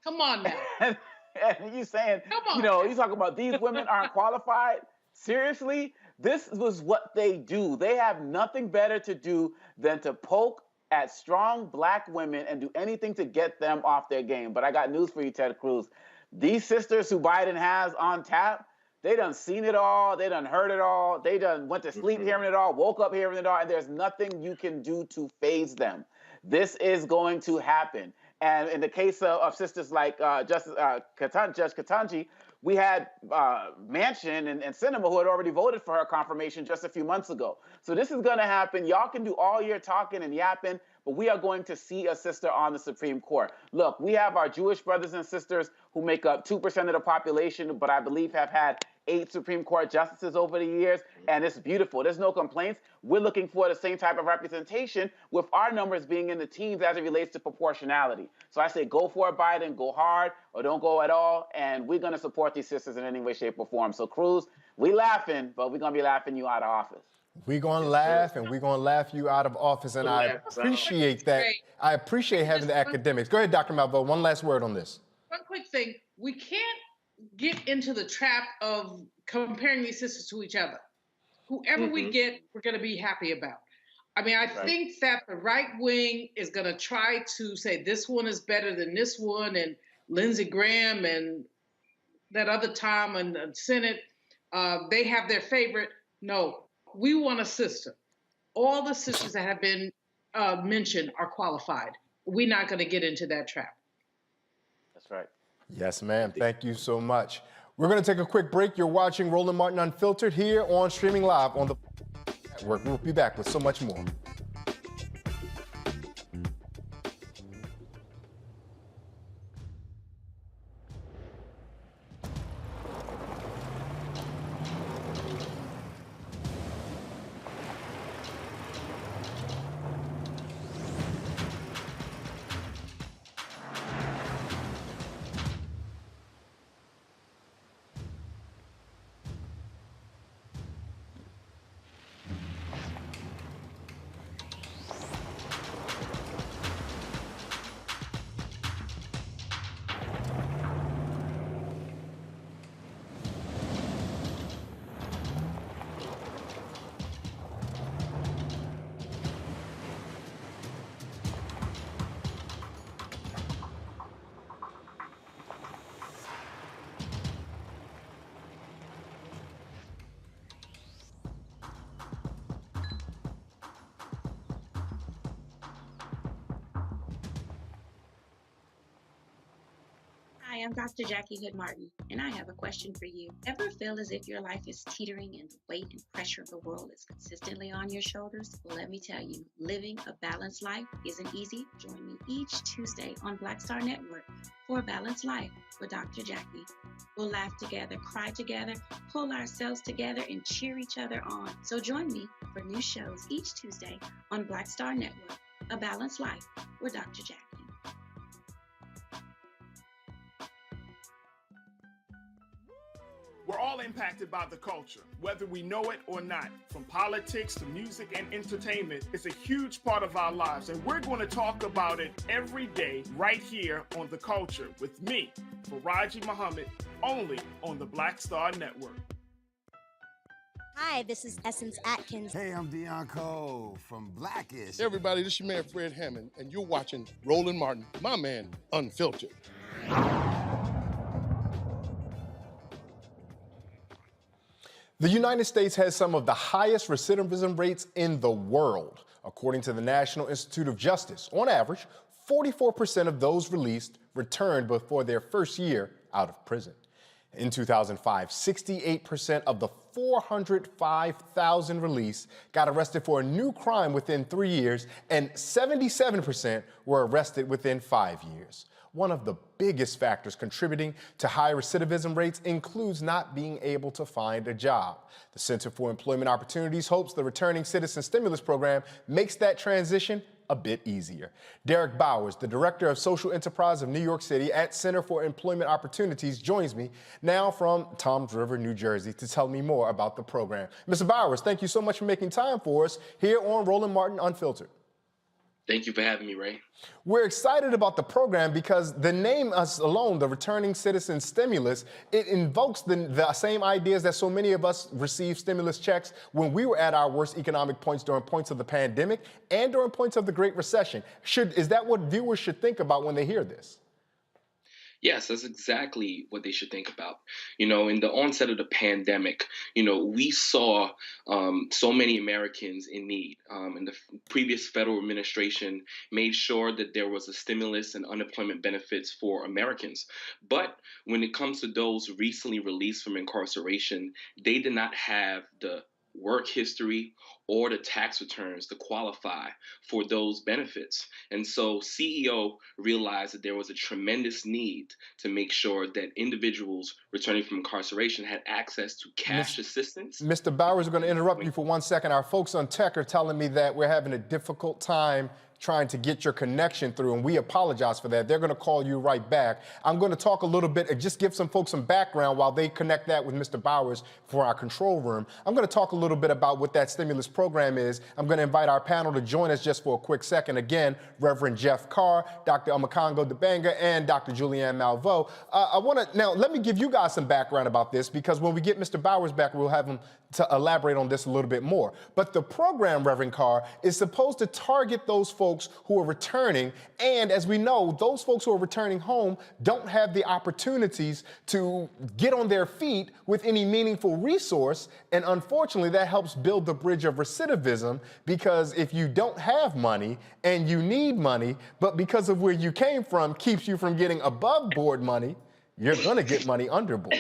Come on now. And you saying, you know, you talking about these women aren't qualified? Seriously? This was what they do. They have nothing better to do than to poke at strong black women and do anything to get them off their game. But I got news for you, Ted Cruz. These sisters who Biden has on tap, they done seen it all. They done heard it all. They done went to sleep hearing it all, woke up hearing it all, and there's nothing you can do to faze them. This is going to happen. And in the case of sisters like Judge Ketanji, we had Manchin and Sinema who had already voted for her confirmation just a few months ago. So this is going to happen. Y'all can do all your talking and yapping, but we are going to see a sister on the Supreme Court. Look, we have our Jewish brothers and sisters who make up 2% of the population, but I believe have had 8 Supreme Court justices over the years, and it's beautiful. There's no complaints. We're looking for the same type of representation with our numbers being in the teens as it relates to proportionality. So I say go for it, Biden, go hard, or don't go at all, and we're going to support these sisters in any way, shape, or form. So Cruz, we laughing, but we're going to be laughing you out of office. We're going to laugh, and we're going to laugh you out of office, and I appreciate that. I appreciate having the academics. Go ahead, Dr. Malveaux, one last word on this. One quick thing. We can't get into the trap of comparing these sisters to each other. Whoever we get, we're going to be happy about. I mean, I think that the right wing is going to try to say this one is better than this one, and Lindsey Graham and that other Tom and the Senate, they have their favorite. No, we want a sister. All the sisters that have been mentioned are qualified. We're not going to get into that trap. That's right. Yes, ma'am. Thank you so much. We're going to take a quick break. You're watching Roland Martin Unfiltered here on Streaming Live on the network. We'll be back with so much more. Hi, I'm Dr. Jackie Hood Martin, and I have a question for you. Ever feel as if your life is teetering and the weight and pressure of the world is consistently on your shoulders? Well, let me tell you, living a balanced life isn't easy. Join me each Tuesday on Black Star Network for A Balanced Life with Dr. Jackie. We'll laugh together, cry together, pull ourselves together, and cheer each other on. So join me for new shows each Tuesday on Black Star Network, A Balanced Life with Dr. Jackie. We're all impacted by the culture, whether we know it or not. From politics to music and entertainment, it's a huge part of our lives, and we're going to talk about it every day right here on The Culture with me, Faraji Muhammad, only on the Black Star Network. Hi, this is Essence Atkins. Hey, I'm Deion Cole from Blackish. Hey everybody, this is your man Fred Hammond, and you're watching Roland Martin, my man, Unfiltered. The United States has some of the highest recidivism rates in the world. According to the National Institute of Justice, on average, 44% of those released returned before their first year out of prison. In 2005, 68% of the 405,000 released got arrested for a new crime within 3 years, and 77% were arrested within 5 years. One of the biggest factors contributing to high recidivism rates includes not being able to find a job. The Center for Employment Opportunities hopes the Returning Citizen Stimulus Program makes that transition a bit easier. Derek Bowers, the Director of Social Enterprise of New York City at Center for Employment Opportunities, joins me now from Toms River, New Jersey, to tell me more about the program. Mr. Bowers, thank you so much for making time for us here on Roland Martin Unfiltered. Thank you for having me, Ray. We're excited about the program because the name alone, the Returning Citizen Stimulus, it invokes the same ideas that so many of us received stimulus checks when we were at our worst economic points during points of the pandemic and during points of the Great Recession. Is that what viewers should think about when they hear this? Yes, that's exactly what they should think about. In the onset of the pandemic, we saw so many Americans in need. And the previous federal administration made sure that there was a stimulus and unemployment benefits for Americans. But when it comes to those recently released from incarceration, they did not have the work history or the tax returns to qualify for those benefits. And so CEO realized that there was a tremendous need to make sure that individuals returning from incarceration had access to cash assistance. Mr. Bowers, we're going to interrupt you for 1 second. Our folks on tech are telling me that we're having a difficult time trying to get your connection through, and we apologize for that. They're going to call you right back. I'm going to talk a little bit and just give some folks some background while they connect that with Mr. Bowers for our control room. I'm going to talk a little bit about what that stimulus program is. I'm going to invite our panel to join us just for a quick second. Again, Reverend Jeff Carr, Dr. Omekongo Dibanga, and Dr. Julianne Malveaux. Now, let me give you guys some background about this, because when we get Mr. Bowers back, we'll have him to elaborate on this a little bit more. But the program, Reverend Carr, is supposed to target those folks who are returning. And as we know, those folks who are returning home don't have the opportunities to get on their feet with any meaningful resource. And unfortunately, that helps build the bridge of recidivism, because if you don't have money and you need money, but because of where you came from keeps you from getting above board money, you're going to get money under board.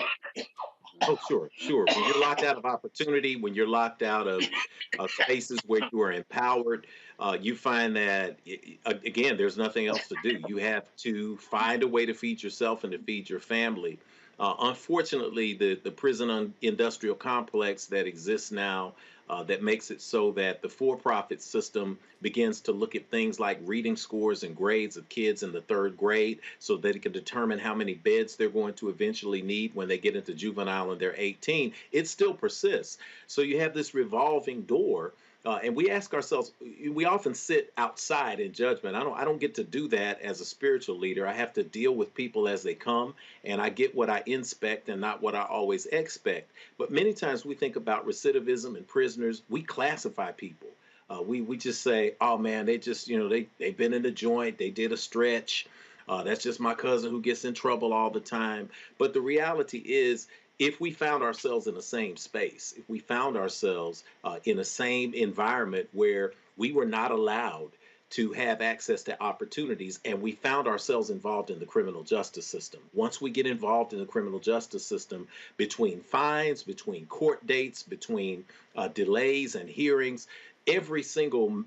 Oh, sure. When you're locked out of opportunity, when you're locked out of spaces where you are empowered, you find that, again, there's nothing else to do. You have to find a way to feed yourself and to feed your family. Unfortunately, the prison industrial complex that exists now, that makes it so that the for-profit system begins to look at things like reading scores and grades of kids in the 3rd grade so that it can determine how many beds they're going to eventually need when they get into juvenile and they're 18. It still persists. So you have this revolving door. And we ask ourselves, we often sit outside in judgment. I don't get to do that as a spiritual leader. I have to deal with people as they come, and I get what I inspect and not what I always expect. But many times we think about recidivism and prisoners, we classify people. We just say, oh man, they just, they've been in the joint, they did a stretch. That's just my cousin who gets in trouble all the time. But the reality is, if we found ourselves in the same space, if we found ourselves in the same environment where we were not allowed to have access to opportunities, and we found ourselves involved in the criminal justice system. Once we get involved in the criminal justice system, between fines, between court dates, between delays and hearings, every single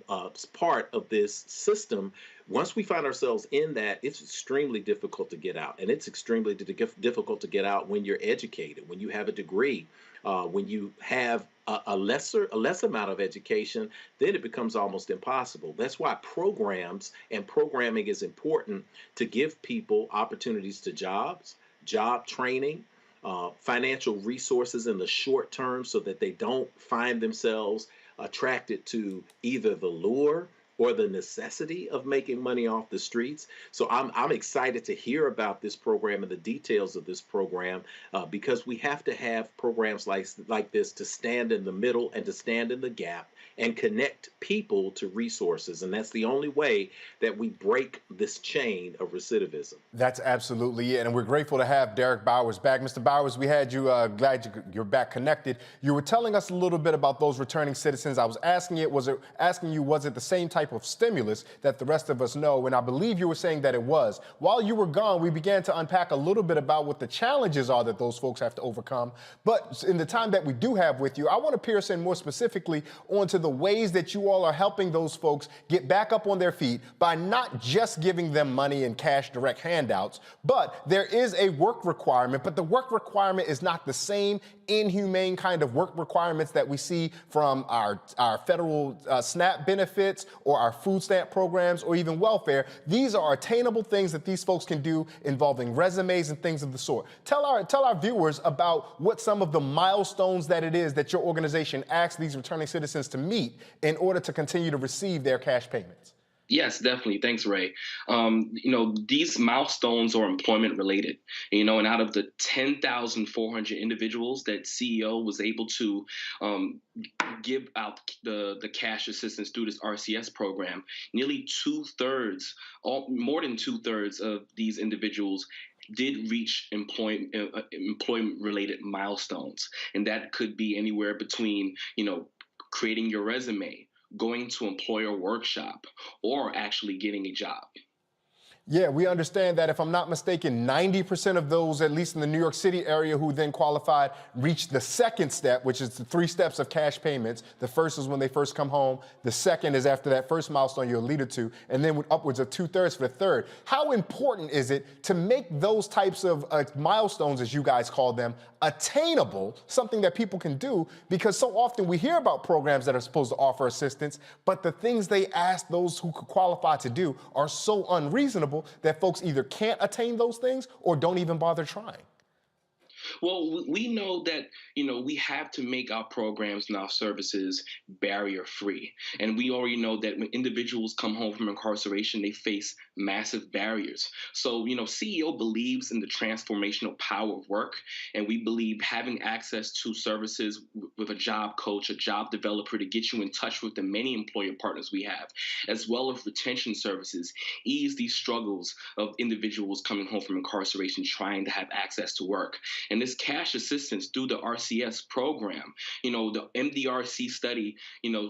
part of this system, once we find ourselves in that, it's extremely difficult to get out. And it's extremely difficult to get out when you're educated, when you have a degree, when you have a less amount of education, then it becomes almost impossible. That's why programs and programming is important, to give people opportunities to jobs, job training, financial resources in the short term so that they don't find themselves attracted to either the lure or the necessity of making money off the streets. So I'm excited to hear about this program and the details of this program, because we have to have programs like this to stand in the middle and to stand in the gap and connect people to resources. And that's the only way that we break this chain of recidivism. That's absolutely it. And we're grateful to have Derek Bowers back. Mr. Bowers, we had you, glad you're back connected. You were telling us a little bit about those returning citizens. I was asking you, was it the same type of stimulus that the rest of us know? And I believe you were saying that it was. While you were gone, we began to unpack a little bit about what the challenges are that those folks have to overcome. But in the time that we do have with you, I want to pierce in more specifically onto the ways that you all are helping those folks get back up on their feet by not just giving them money and cash direct handouts, but there is a work requirement, but the work requirement is not the same inhumane kind of work requirements that we see from our federal SNAP benefits or our food stamp programs or even welfare. These are attainable things that these folks can do involving resumes and things of the sort. Tell our viewers about what some of the milestones that it is that your organization asks these returning citizens to meet in order to continue to receive their cash payments. Yes, definitely. Thanks, Ray. These milestones are employment related, and out of the 10,400 individuals that CEO was able to give out the cash assistance through this RCS program, nearly more than two thirds of these individuals did reach employment-related milestones, and that could be anywhere between, creating your resume, going to employer workshop, or actually getting a job. Yeah, we understand that, if I'm not mistaken, 90% of those, at least in the New York City area, who then qualified, reached the second step, which is the 3 steps of cash payments. The first is when they first come home. The second is after that first milestone you alluded to, and then with upwards of 2/3 for the third. How important is it to make those types of milestones, as you guys call them, attainable, something that people can do? Because so often we hear about programs that are supposed to offer assistance, but the things they ask those who could qualify to do are so unreasonable that folks either can't attain those things or don't even bother trying. Well, we know that, we have to make our programs and our services barrier free. And we already know that when individuals come home from incarceration, they face massive barriers. So, CEO believes in the transformational power of work. And we believe having access to services with a job coach, a job developer to get you in touch with the many employer partners we have, as well as retention services, ease these struggles of individuals coming home from incarceration trying to have access to work. And this cash assistance through the RCS program, the MDRC study,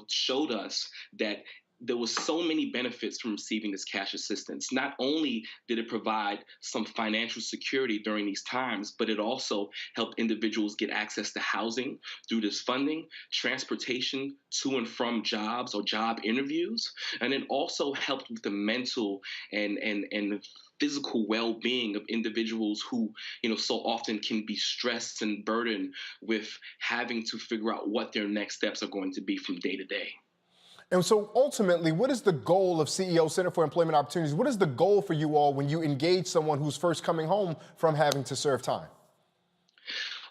showed us that there was so many benefits from receiving this cash assistance. Not only did it provide some financial security during these times, but it also helped individuals get access to housing through this funding, transportation to and from jobs or job interviews, and it also helped with the mental and physical well-being of individuals who, so often can be stressed and burdened with having to figure out what their next steps are going to be from day to day. And so ultimately, what is the goal of CEO Center for Employment Opportunities? What is the goal for you all when you engage someone who's first coming home from having to serve time?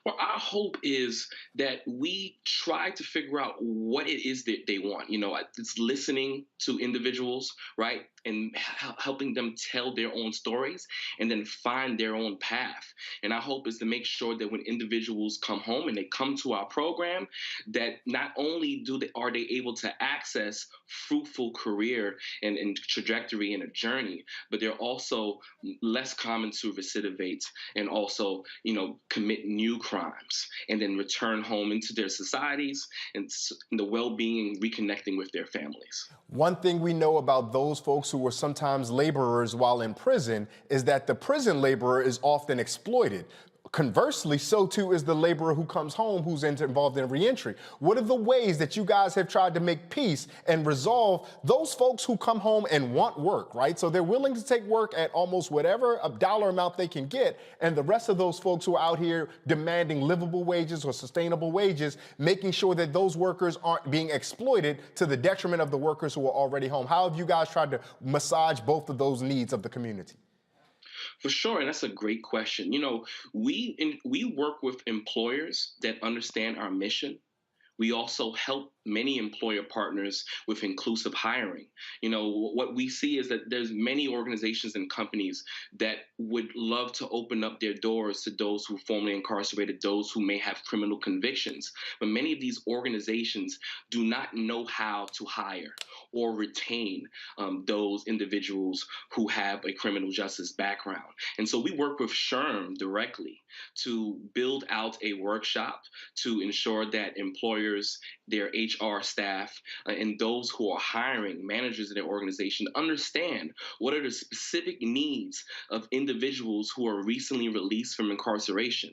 Well, our hope is that we try to figure out what it is that they want. It's listening to individuals, right? And helping them tell their own stories and then find their own path. And our hope is to make sure that when individuals come home and they come to our program, that not only are they able to access fruitful career and trajectory and a journey, but they're also less common to recidivate and also, commit new crimes and then return home into their societies and the well-being and reconnecting with their families. One thing we know about those folks who were sometimes laborers while in prison is that the prison laborer is often exploited. Conversely, so too is the laborer who comes home who's involved in reentry. What are the ways that you guys have tried to make peace and resolve those folks who come home and want work, right? So they're willing to take work at almost whatever a dollar amount they can get, and the rest of those folks who are out here demanding livable wages or sustainable wages, making sure that those workers aren't being exploited to the detriment of the workers who are already home. How have you guys tried to massage both of those needs of the community? For sure, and that's a great question. We work with employers that understand our mission. We also help many employer partners with inclusive hiring. What we see is that there's many organizations and companies that would love to open up their doors to those who are formerly incarcerated, those who may have criminal convictions. But many of these organizations do not know how to hire or retain those individuals who have a criminal justice background. And so we work with SHRM directly to build out a workshop to ensure that employers, their HR staff, and those who are hiring managers in their organization understand what are the specific needs of individuals who are recently released from incarceration.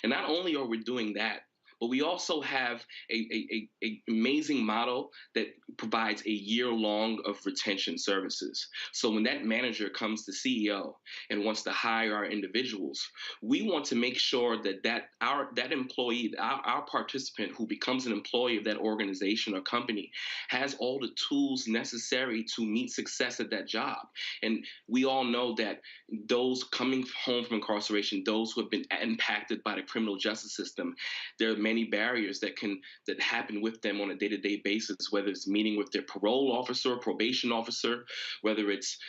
And not only are we doing that, but we also have a amazing model that provides a year long of retention services. So when that manager comes to CEO and wants to hire our individuals, we want to make sure that employee, our participant who becomes an employee of that organization or company, has all the tools necessary to meet success at that job. And we all know that those coming home from incarceration, those who have been impacted by the criminal justice system, there are many barriers that happen with them on a day-to-day basis, whether it's meeting with their parole officer, probation officer, whether it's,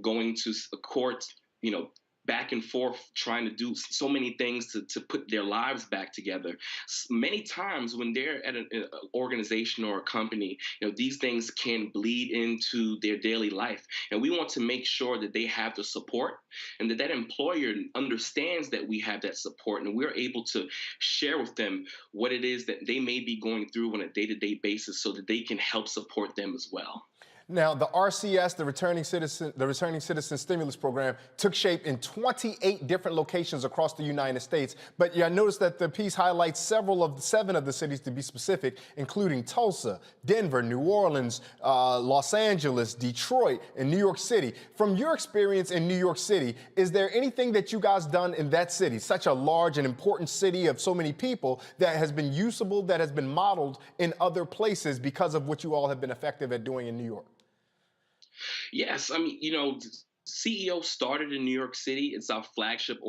going to a court, back and forth trying to do so many things to put their lives back together. Many times when they're at an organization or a company, these things can bleed into their daily life. And we want to make sure that they have the support and that employer understands that we have that support and we're able to share with them what it is that they may be going through on a day-to-day basis so that they can help support them as well. Now, the RCS, the Returning Citizen Stimulus Program, took shape in 28 different locations across the United States. But I noticed that the piece highlights seven of the cities, to be specific, including Tulsa, Denver, New Orleans, Los Angeles, Detroit, and New York City. From your experience in New York City, is there anything that you guys done in that city, such a large and important city of so many people, that has been usable, that has been modeled in other places because of what you all have been effective at doing in New York? Yes, I mean, CEO started in New York City. It's our flagship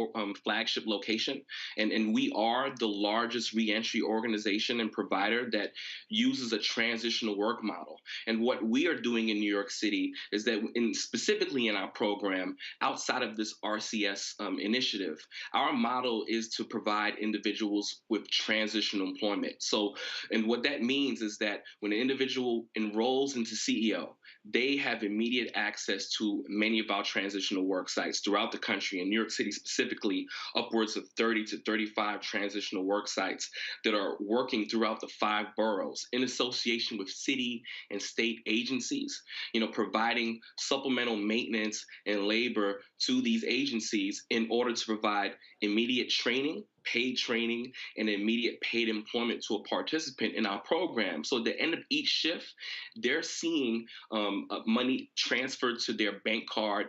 location, and we are the largest reentry organization and provider that uses a transitional work model. And what we are doing in New York City is that, specifically in our program, outside of this RCS initiative, our model is to provide individuals with transitional employment. So, and what that means is that when an individual enrolls into CEO, they have immediate access to many of our transitional work sites throughout the country. In New York City specifically, upwards of 30 to 35 transitional work sites that are working throughout the 5 boroughs in association with city and state agencies, providing supplemental maintenance and labor to these agencies in order to provide immediate training, paid training, and immediate paid employment to a participant in our program. So at the end of each shift, they're seeing money transferred to their bank card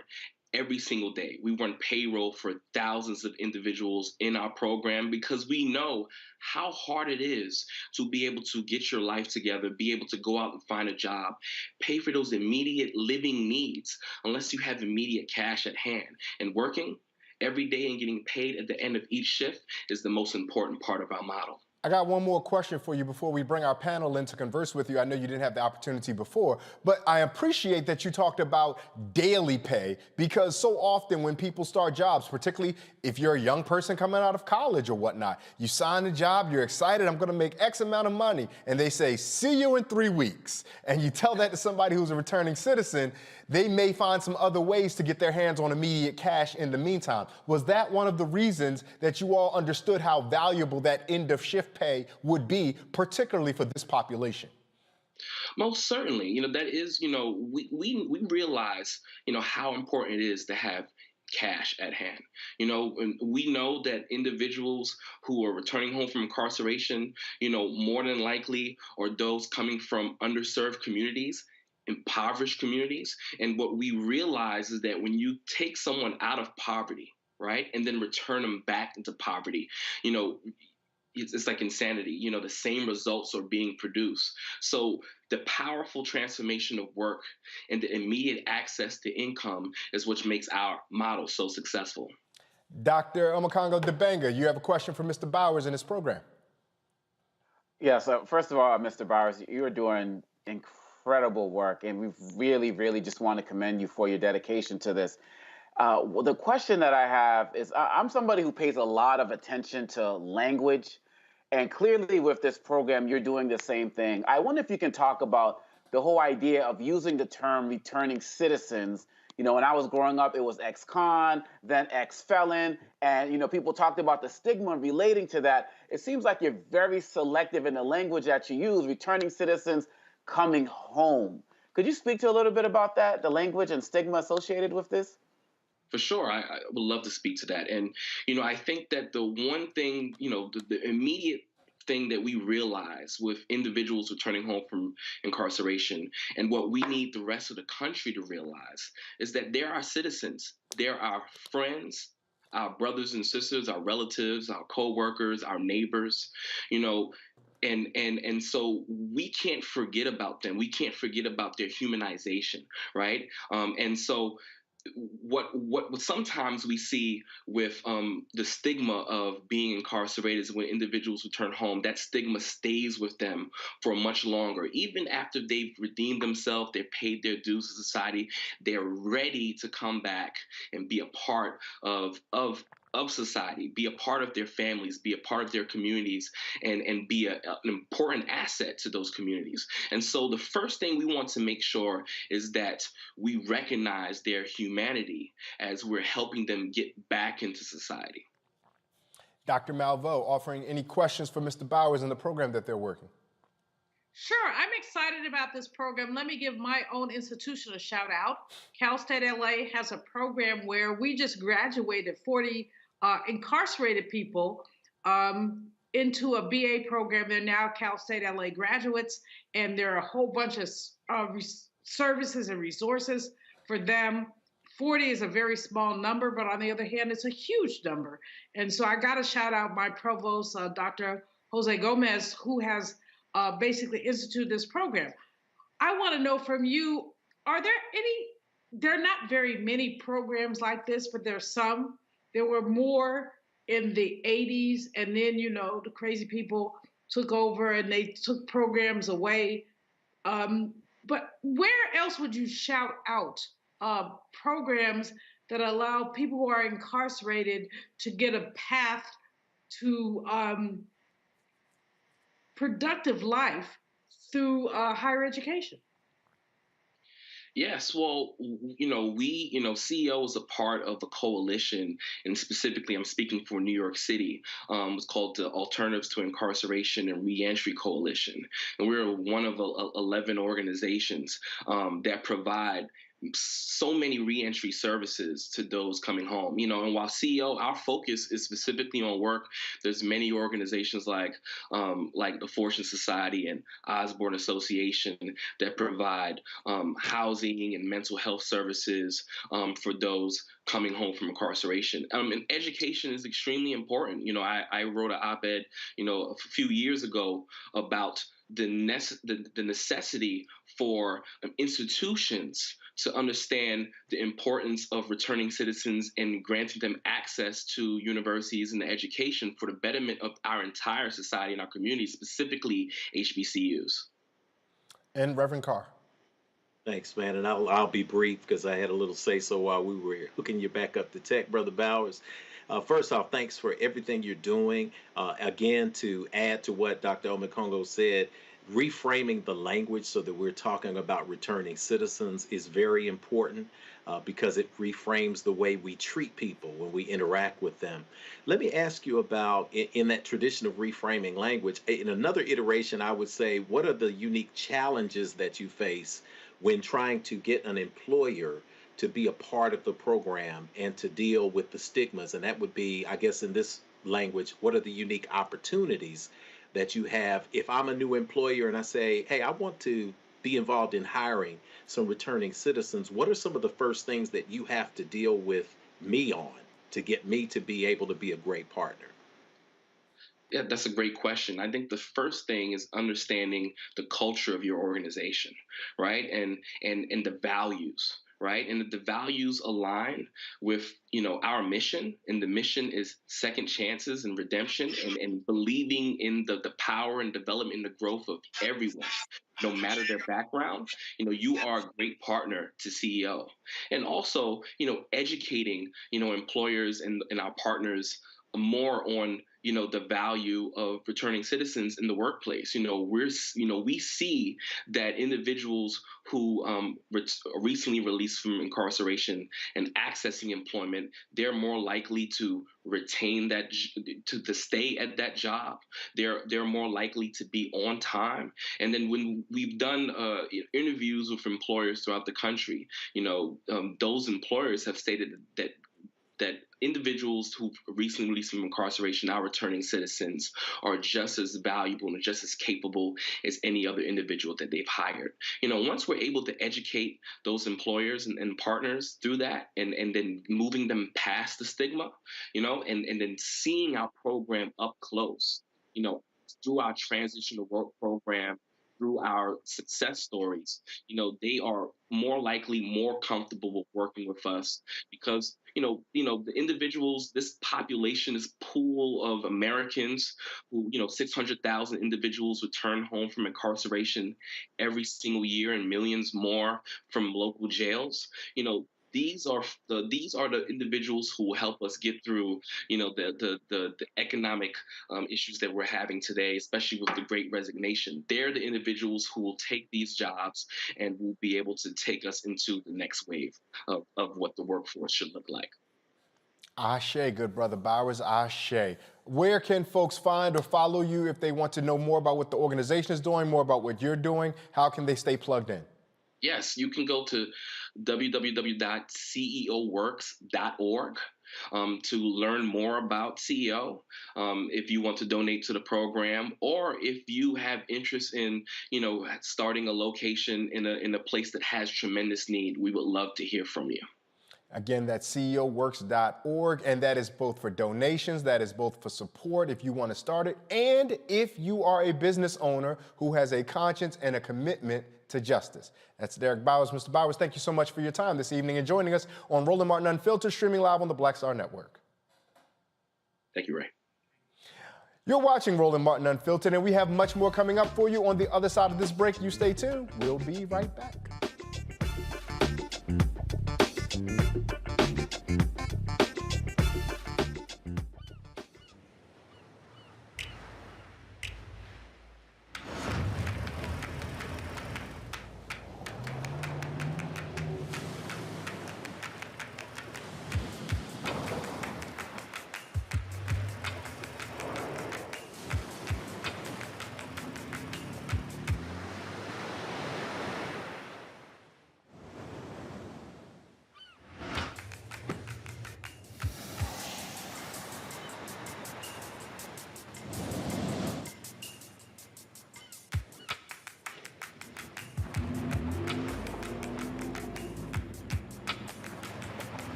every single day. We run payroll for thousands of individuals in our program because we know how hard it is to be able to get your life together, be able to go out and find a job, pay for those immediate living needs unless you have immediate cash at hand. And working every day and getting paid at the end of each shift is the most important part of our model. I got one more question for you before we bring our panel in to converse with you. I know you didn't have the opportunity before, but I appreciate that you talked about daily pay, because so often when people start jobs, particularly if you're a young person coming out of college or whatnot, you sign a job, you're excited, I'm gonna make X amount of money, and they say, see you in 3 weeks. And you tell that to somebody who's a returning citizen, they may find some other ways to get their hands on immediate cash in the meantime. Was that one of the reasons that you all understood how valuable that end of shift pay would be, particularly for this population? Most certainly. That is, we realize, how important it is to have cash at hand. We know that individuals who are returning home from incarceration, more than likely are those coming from underserved communities, impoverished communities. And what we realize is that when you take someone out of poverty, right, and then return them back into poverty, it's like insanity. The same results are being produced. So the powerful transformation of work and the immediate access to income is what makes our model so successful. Dr. Omekongo Dibanga, you have a question for Mr. Bowers in this program. Yeah, so first of all, Mr. Bowers, you're doing incredible work, and we really, really just want to commend you for your dedication to this. Well, the question that I have is, I'm somebody who pays a lot of attention to language, and clearly with this program, you're doing the same thing. I wonder if you can talk about the whole idea of using the term returning citizens. When I was growing up, it was ex-con, then ex-felon, and, people talked about the stigma relating to that. It seems like you're very selective in the language that you use, returning citizens coming home. Could you speak to a little bit about that, the language and stigma associated with this? For sure. I would love to speak to that. And, I think that the one thing, the immediate thing that we realize with individuals returning home from incarceration, and what we need the rest of the country to realize, is that they're our citizens. They're our friends, our brothers and sisters, our relatives, our co-workers, our neighbors, and so we can't forget about them. We can't forget about their humanization, right? And so what sometimes we see with the stigma of being incarcerated is when individuals return home, that stigma stays with them for much longer. Even after they've redeemed themselves, they've paid their dues to society, they're ready to come back and be a part of society, be a part of their families, be a part of their communities, and be an important asset to those communities. And so the first thing we want to make sure is that we recognize their humanity as we're helping them get back into society. Dr. Malveaux, offering any questions for Mr. Bowers in the program that they're working? Sure, I'm excited about this program. Let me give my own institution a shout out. Cal State LA has a program where we just graduated 40 incarcerated people into a BA program. They're now Cal State LA graduates, and there are a whole bunch of services and resources for them. 40 is a very small number, but on the other hand, it's a huge number. And so I got to shout out my provost, Dr. Jose Gomez, who has basically instituted this program. I want to know from you, are there there are not very many programs like this, but there's some. There were more in the 80s, and then, the crazy people took over and they took programs away. But where else would you shout out programs that allow people who are incarcerated to get a path to productive life through higher education? Yes, well, CEO is a part of a coalition, and specifically, I'm speaking for New York City. It's called the Alternatives to Incarceration and Reentry Coalition, and we're one of 11 organizations that provide so many reentry services to those coming home. And while CEO, our focus is specifically on work, there's many organizations like the Fortune Society and Osborne Association that provide housing and mental health services for those coming home from incarceration. And education is extremely important. I wrote an op-ed, a few years ago about the necessity for institutions to understand the importance of returning citizens and granting them access to universities and education for the betterment of our entire society and our community, specifically HBCUs. And Reverend Carr. Thanks, man. And I'll be brief because I had a little say-so while we were hooking you back up to tech, Brother Bowers. First off, thanks for everything you're doing. Again, to add to what Dr. Omekongo said, reframing the language so that we're talking about returning citizens is very important because it reframes the way we treat people when we interact with them. Let me ask you about, in that tradition of reframing language, in another iteration, I would say, what are the unique challenges that you face when trying to get an employer to be a part of the program and to deal with the stigmas? And that would be, I guess, in this language, what are the unique opportunities that you have? If I'm a new employer and I say, hey, I want to be involved in hiring some returning citizens, what are some of the first things that you have to deal with me on to get me to be able to be a great partner? Yeah, that's a great question. I think the first thing is understanding the culture of your organization, right? And the values, right? And the values align with, our mission, and the mission is second chances and redemption, and believing in the power and development and the growth of everyone, no matter their background. You are a great partner to CEO. And also, educating, employers and our partners more on the value of returning citizens in the workplace. We see that individuals who recently released from incarceration and accessing employment, they're more likely to retain that, to stay at that job. They're more likely to be on time. And then when we've done interviews with employers throughout the country, those employers have stated that individuals who recently released from incarceration, now returning citizens, are just as valuable and just as capable as any other individual that they've hired. Once we're able to educate those employers and partners through that, and then moving them past the stigma, and then seeing our program up close, through our transition to work program, through our success stories, they are more likely, more comfortable with working with us because, the individuals, this population, this pool of Americans who, 600,000 individuals return home from incarceration every single year and millions more from local jails. These are the individuals who will help us get through, the economic issues that we're having today, especially with the Great Resignation. They're the individuals who will take these jobs and will be able to take us into the next wave of what the workforce should look like. Ashe, good brother Bowers, ashe. Where can folks find or follow you if they want to know more about what the organization is doing, more about what you're doing? How can they stay plugged in? Yes, you can go to www.ceoworks.org to learn more about CEO. If you want to donate to the program, or if you have interest in, starting a location in a place that has tremendous need, we would love to hear from you. Again, that's ceoworks.org, and that is both for donations, that is both for support if you want to start it, and if you are a business owner who has a conscience and a commitment to justice. That's Derek Bowers. Mr. Bowers, thank you so much for your time this evening and joining us on Roland Martin Unfiltered, streaming live on the Black Star Network. Thank you, Ray. You're watching Roland Martin Unfiltered, and we have much more coming up for you on the other side of this break. You stay tuned. We'll be right back.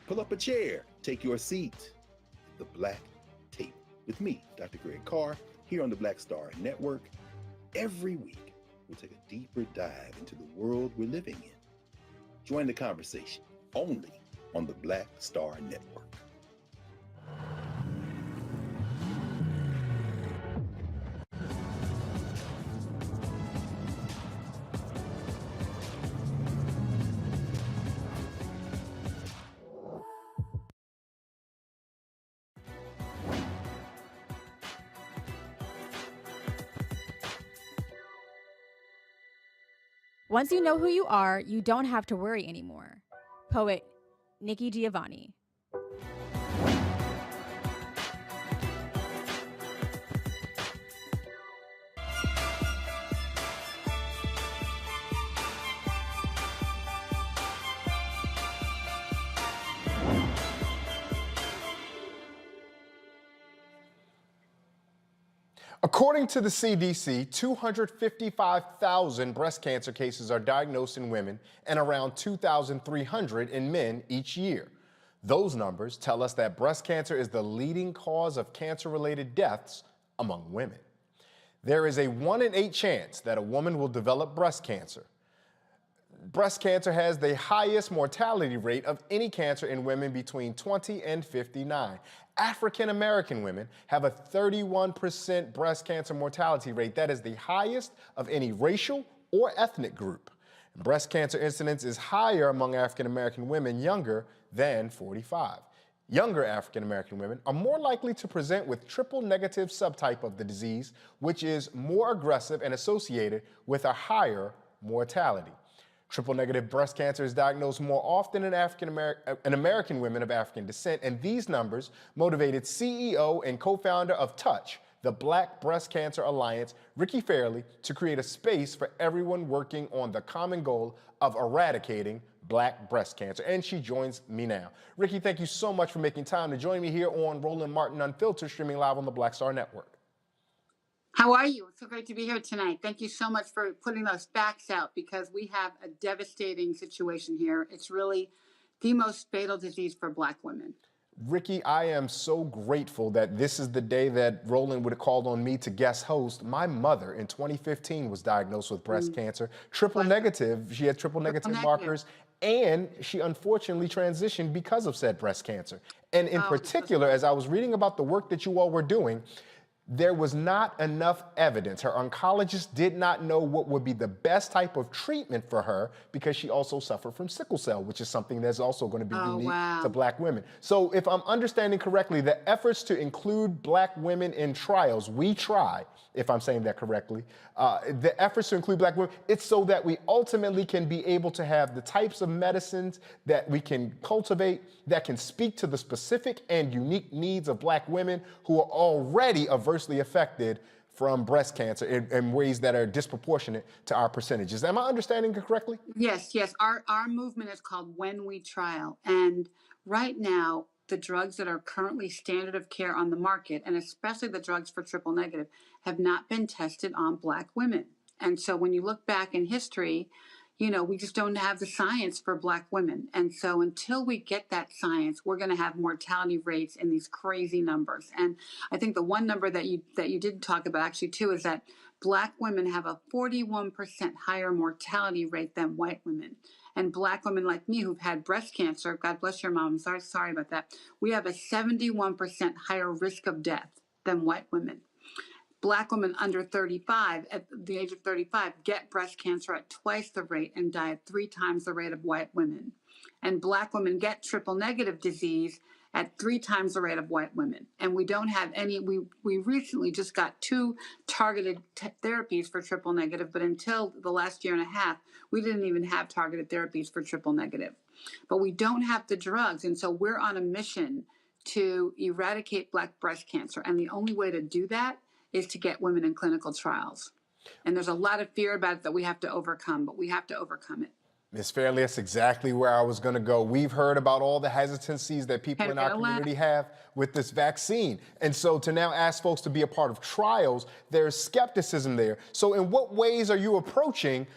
Pull up a chair, take your seat. The Black Tape with me, Dr. Greg Carr, here on the Black Star Network. Every week, we'll take a deeper dive into the world we're living in. Join the conversation only on the Black Star Network. Once you know who you are, you don't have to worry anymore. Poet Nikki Giovanni. According to the CDC, 255,000 breast cancer cases are diagnosed in women and around 2,300 in men each year. Those numbers tell us that breast cancer is the leading cause of cancer-related deaths among women. There is a 1 in 8 chance that a woman will develop breast cancer. Breast cancer has the highest mortality rate of any cancer in women between 20 and 59. African American women have a 31% breast cancer mortality rate. That is the highest of any racial or ethnic group. Breast cancer incidence is higher among African American women younger than 45. Younger African American women are more likely to present with triple negative subtype of the disease, which is more aggressive and associated with a higher mortality. Triple negative breast cancer is diagnosed more often in American women of African descent, and these numbers motivated CEO and co-founder of Touch, the Black Breast Cancer Alliance, Ricky Fairley, to create a space for everyone working on the common goal of eradicating Black breast cancer. And she joins me now. Ricky, thank you so much for making time to join me here on Roland Martin Unfiltered, streaming live on the Black Star Network. How are you? It's so great to be here tonight. Thank you so much for putting those facts out, because we have a devastating situation here. It's really the most fatal disease for Black women. Ricky, I am so grateful that this is the day that Roland would have called on me to guest host. My mother in 2015 was diagnosed with breast cancer, triple negative. She had triple negative markers, and she unfortunately transitioned because of said breast cancer. And in particular, as I was reading about the work that you all were doing, there was not enough evidence. Her oncologist did not know what would be the best type of treatment for her, because she also suffered from sickle cell, which is something that's also going to be unique to Black women. So if I'm understanding correctly, the efforts to include Black women in trials, we try, if I'm saying that correctly, the efforts to include Black women, it's so that we ultimately can be able to have the types of medicines that we can cultivate that can speak to the specific and unique needs of Black women who are already adversely affected from breast cancer in ways that are disproportionate to our percentages. Am I understanding it correctly? Yes, yes. Our movement is called When We Trial. And right now, the drugs that are currently standard of care on the market, and especially the drugs for triple negative, have not been tested on Black women. And so when you look back in history, you know, we just don't have the science for Black women. And so until we get that science, we're going to have mortality rates in these crazy numbers. And I think the one number that you didn't talk about actually too is that Black women have a 41% higher mortality rate than white women. And Black women like me who've had breast cancer, God bless your mom, I'm sorry about that, we have a 71% higher risk of death than white women. Black women under 35, at the age of 35, get breast cancer at twice the rate and die at 3 times the rate of white women. And Black women get triple negative disease at 3 times the rate of white women. And we don't have any, we recently just got 2 targeted therapies for triple negative, but until the last year and a half, we didn't even have targeted therapies for triple negative. But we don't have the drugs, and so we're on a mission to eradicate Black breast cancer. And the only way to do that is to get women in clinical trials. And there's a lot of fear about it that we have to overcome, but we have to overcome it. Ms. Fairley, that's exactly where I was going to go. We've heard about all the hesitancies that people in our community have with this vaccine. And so to now ask folks to be a part of trials, there's skepticism there. So in what ways are you approaching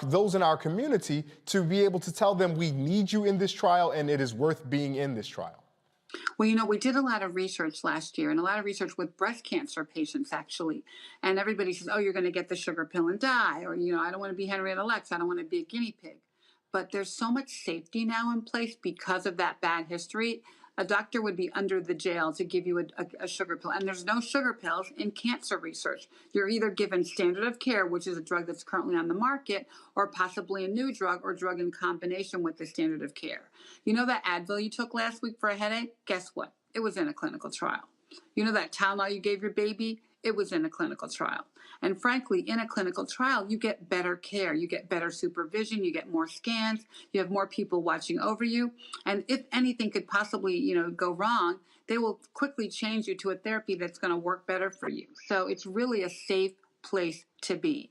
those in our community to be able to tell them we need you in this trial and it is worth being in this trial? Well, you know, we did a lot of research last year, and a lot of research with breast cancer patients, actually. And everybody says, oh, you're going to get the sugar pill and die. Or, you know, I don't want to be Henrietta Lacks. I don't want to be a guinea pig. But there's so much safety now in place because of that bad history. A doctor would be under the jail to give you a sugar pill. And there's no sugar pills in cancer research. You're either given standard of care, which is a drug that's currently on the market, or possibly a new drug or drug in combination with the standard of care. You know that Advil you took last week for a headache? Guess what? It was in a clinical trial. You know that Tylenol you gave your baby? It was in a clinical trial. And frankly, in a clinical trial, you get better care. You get better supervision. You get more scans. You have more people watching over you. And if anything could possibly, you know, go wrong, they will quickly change you to a therapy that's going to work better for you. So it's really a safe place to be.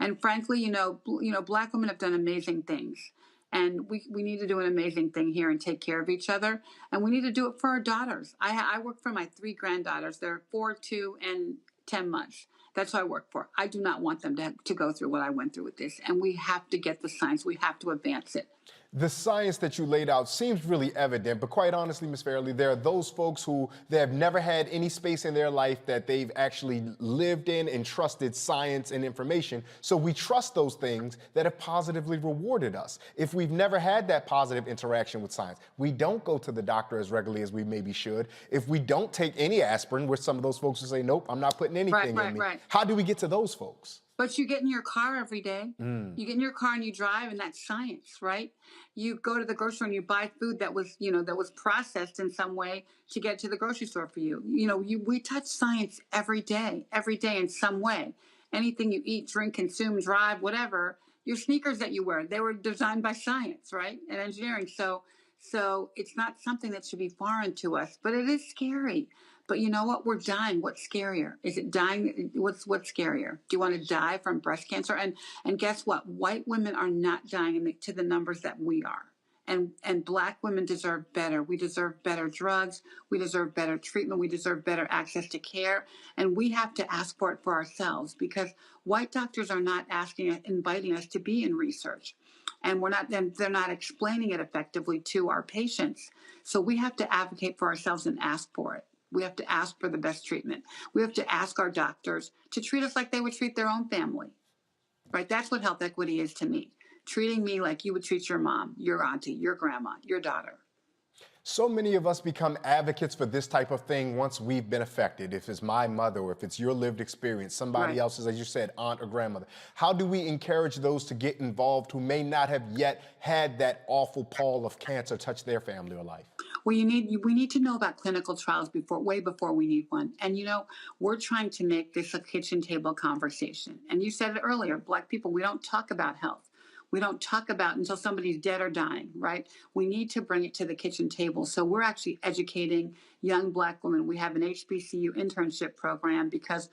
And frankly, you know, Black women have done amazing things. And we need to do an amazing thing here and take care of each other. And we need to do it for our daughters. I work for my 3 granddaughters. They're 4, 2, and 10 months. That's what I work for. I do not want them to go through what I went through with this. And we have to get the science. We have to advance it. The science that you laid out seems really evident, but quite honestly, Ms. Fairley, there are those folks who they have never had any space in their life that they've actually lived in and trusted science and information. So we trust those things that have positively rewarded us. If we've never had that positive interaction with science, we don't go to the doctor as regularly as we maybe should. If we don't take any aspirin, which some of those folks will say, nope, I'm not putting anything in me. Right. How do we get to those folks? But you get in your car every day. You get in your car and you drive, and that's science, right? You go to the grocery store and you buy food that was, you know, that was processed in some way to get to the grocery store for you. You know, we touch science every day in some way. Anything you eat, drink, consume, drive, whatever, your sneakers that you wear, they were designed by science, right? And engineering. So it's not something that should be foreign to us, but it is scary. But you know what? We're dying. What's scarier? Is it dying? What's scarier? Do you want to die from breast cancer? And guess what? White women are not dying to the numbers that we are. And Black women deserve better. We deserve better drugs. We deserve better treatment. We deserve better access to care. And we have to ask for it for ourselves, because white doctors are not inviting us to be in research. And they're not explaining it effectively to our patients. So we have to advocate for ourselves and ask for it. We have to ask for the best treatment. We have to ask our doctors to treat us like they would treat their own family, right? That's what health equity is to me. Treating me like you would treat your mom, your auntie, your grandma, your daughter. So many of us become advocates for this type of thing once we've been affected. If it's my mother, or if it's your lived experience, somebody else's, as you said, aunt or grandmother. How do we encourage those to get involved who may not have yet had that awful pall of cancer touch their family or life? Well, we need to know about clinical trials way before we need one. And we're trying to make this a kitchen table conversation. And you said it earlier, Black people, we don't talk about health. We don't talk about until somebody's dead or dying, right? We need to bring it to the kitchen table. So we're actually educating young Black women. We have an HBCU internship program because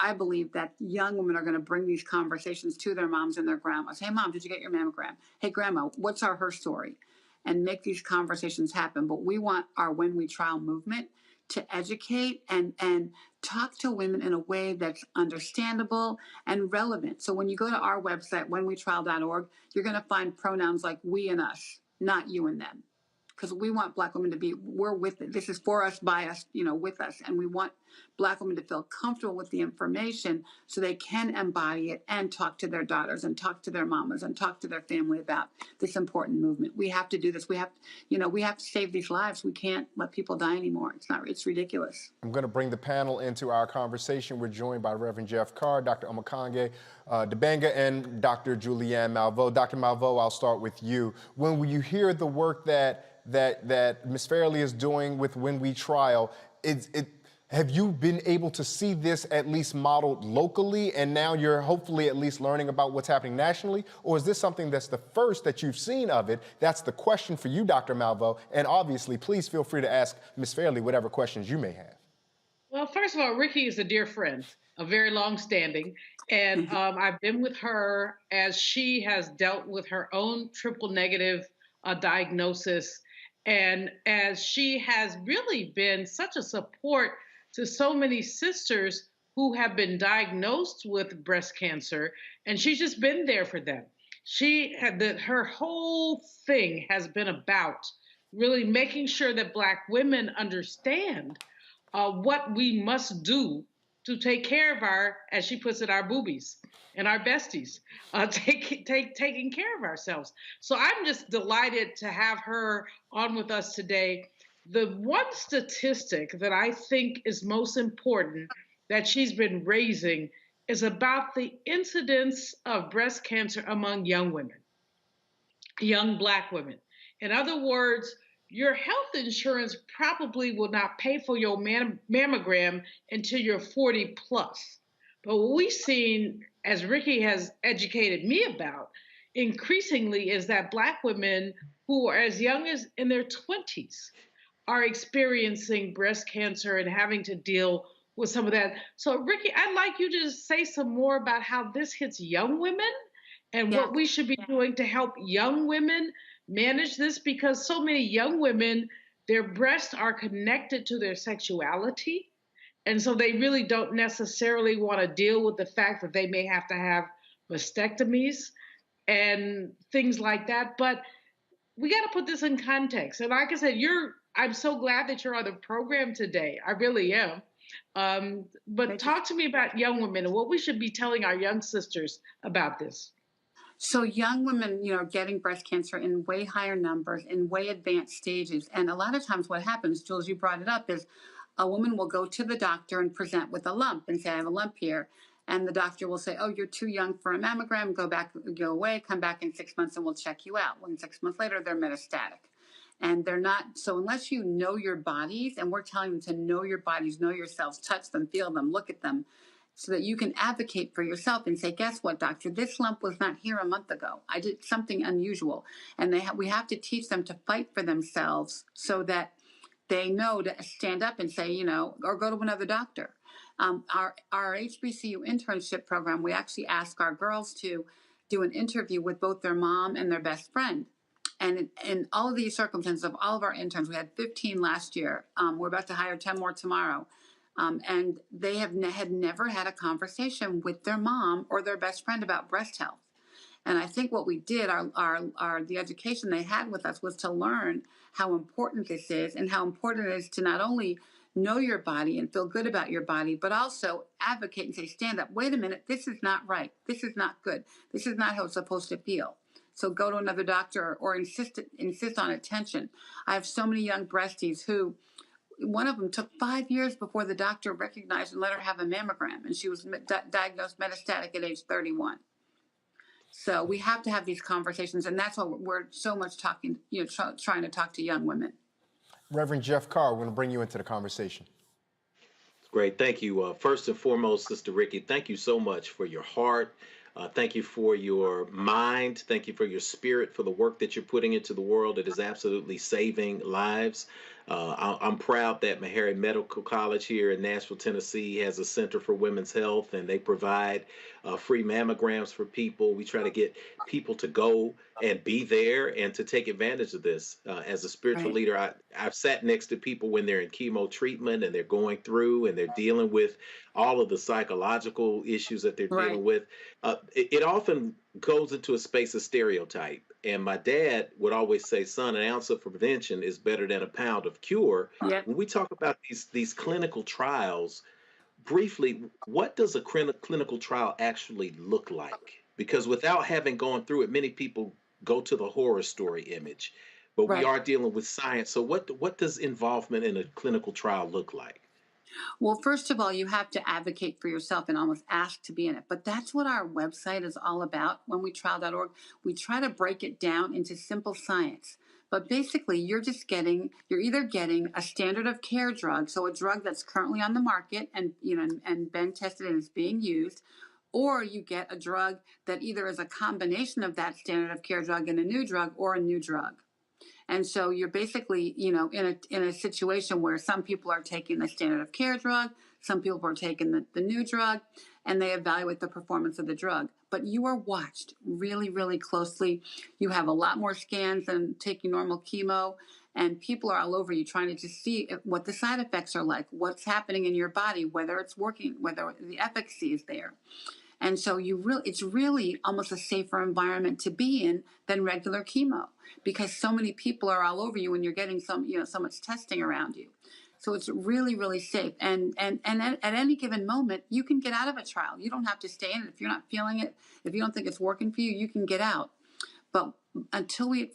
I believe that young women are going to bring these conversations to their moms and their grandmas. Hey, Mom, did you get your mammogram? Hey, Grandma, what's her story? And make these conversations happen. But we want our When We Trial movement to educate and talk to women in a way that's understandable and relevant. So when you go to our website, whenwetrial.org, you're going to find pronouns like we and us, not you and them. Because we want Black women to we're with it. This is for us, by us, with us. And we want Black women to feel comfortable with the information so they can embody it and talk to their daughters and talk to their mamas and talk to their family about this important movement. We have to do this. We have to save these lives. We can't let people die anymore. It's ridiculous. I'm going to bring the panel into our conversation. We're joined by Reverend Jeff Carr, Dr. Omokange Dibanga, and Dr. Julianne Malveaux. Dr. Malveaux, I'll start with you. When you hear the work that Ms. Fairley is doing with When We Trial, have you been able to see this at least modeled locally, and now you're hopefully at least learning about what's happening nationally? Or is this something that's the first that you've seen of it? That's the question for you, Dr. Malveaux. And obviously, please feel free to ask Ms. Fairley whatever questions you may have. Well, first of all, Ricky is a dear friend, a very long-standing, and I've been with her as she has dealt with her own triple negative diagnosis, and as she has really been such a support to so many sisters who have been diagnosed with breast cancer, and she's just been there for them. Her whole thing has been about really making sure that Black women understand what we must do to take care of as she puts it, our boobies and our besties, taking care of ourselves. So I'm just delighted to have her on with us today. The one statistic that I think is most important that she's been raising is about the incidence of breast cancer among young women, young Black women. In other words, your health insurance probably will not pay for your mammogram until you're 40 plus. But what we've seen, as Ricky has educated me about, increasingly is that Black women who are as young as in their 20s are experiencing breast cancer and having to deal with some of that. So Ricky, I'd like you to say some more about how this hits young women and what we should be doing to help young women manage this, because so many young women, their breasts are connected to their sexuality. And so they really don't necessarily want to deal with the fact that they may have to have mastectomies and things like that. But we got to put this in context. And like I said, I'm so glad that you're on the program today. I really am. But talk to me about young women and what we should be telling our young sisters about this. So young women, are getting breast cancer in way higher numbers, in way advanced stages. And a lot of times what happens, Jules, you brought it up, is a woman will go to the doctor and present with a lump and say, I have a lump here. And the doctor will say, oh, you're too young for a mammogram. Go away, come back in 6 months and we'll check you out. When 6 months later, they're metastatic. And they're not, so unless you know your bodies, and we're telling them to know your bodies, know yourselves, touch them, feel them, look at them, so that you can advocate for yourself and say, guess what, doctor, this lump was not here a month ago. I did something unusual. And we have to teach them to fight for themselves so that they know to stand up and say, or go to another doctor. Our HBCU internship program, we actually ask our girls to do an interview with both their mom and their best friend. And in all of these circumstances of all of our interns, we had 15 last year. We're about to hire 10 more tomorrow. And they had never had a conversation with their mom or their best friend about breast health. And I think what we did, the education they had with us was to learn how important this is and how important it is to not only know your body and feel good about your body, but also advocate and say, stand up, wait a minute, this is not right. This is not good. This is not how it's supposed to feel. So go to another doctor or insist on attention. I have so many young breasties who, one of them took 5 years before the doctor recognized and let her have a mammogram, and she was diagnosed metastatic at age 31. So we have to have these conversations, and that's what we're so much talking, trying to talk to young women. Reverend Jeff Carr, we're going to bring you into the conversation. Great. Thank you. First and foremost, Sister Ricky, thank you so much for your heart. Thank you for your mind. Thank you for your spirit, for the work that you're putting into the world. It is absolutely saving lives. I'm proud that Meharry Medical College here in Nashville, Tennessee has a Center for Women's Health, and they provide free mammograms for people. We try to get people to go and be there and to take advantage of this. As a spiritual leader, I've sat next to people when they're in chemo treatment and they're going through and they're dealing with all of the psychological issues that they're dealing with. It often goes into a space of stereotype. And my dad would always say, son, an ounce of prevention is better than a pound of cure. When we talk about these clinical trials, briefly, what does a clinical trial actually look like? Because without having gone through it, many people go to the horror story image, but we are dealing with science. So what does involvement in a clinical trial look like? Well, first of all, you have to advocate for yourself and almost ask to be in it. But that's what our website is all about. WhenWeTrial.org, we try to break it down into simple science. But basically, you're either getting a standard of care drug, so a drug that's currently on the market and been tested and is being used, or you get a drug that either is a combination of that standard of care drug and a new drug, or a new drug. And so you're basically, in a situation where some people are taking the standard of care drug, some people are taking the new drug, and they evaluate the performance of the drug. But you are watched really, really closely. You have a lot more scans than taking normal chemo, and people are all over you trying to just see what the side effects are like, what's happening in your body, whether it's working, whether the efficacy is there. And so it's really almost a safer environment to be in than regular chemo, because so many people are all over you and you're getting so much testing around you. So it's really, really safe. And at any given moment, you can get out of a trial. You don't have to stay in it. If you're not feeling it, if you don't think it's working for you, you can get out. But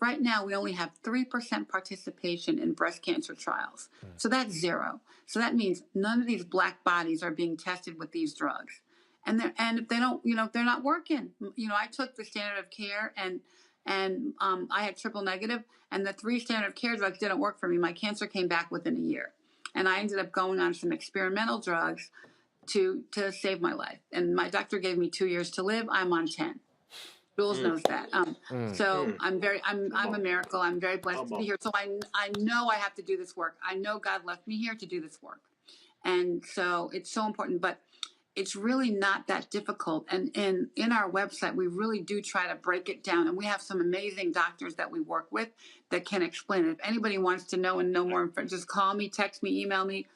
right now, we only have 3% participation in breast cancer trials. So that's zero. So that means none of these black bodies are being tested with these drugs. And if they don't, if they're not working, I took the standard of care and I had triple negative, and the 3 standard of care drugs didn't work for me. My cancer came back within a year, and I ended up going on some experimental drugs to save my life. And my doctor gave me 2 years to live. I'm on 10. Jules knows that. So I'm a miracle. I'm very blessed to be here. So I know I have to do this work. I know God left me here to do this work, and so it's so important. But it's really not that difficult. And in our website, we really do try to break it down. And we have some amazing doctors that we work with that can explain it. If anybody wants to know and know more, just call me, text me, email me,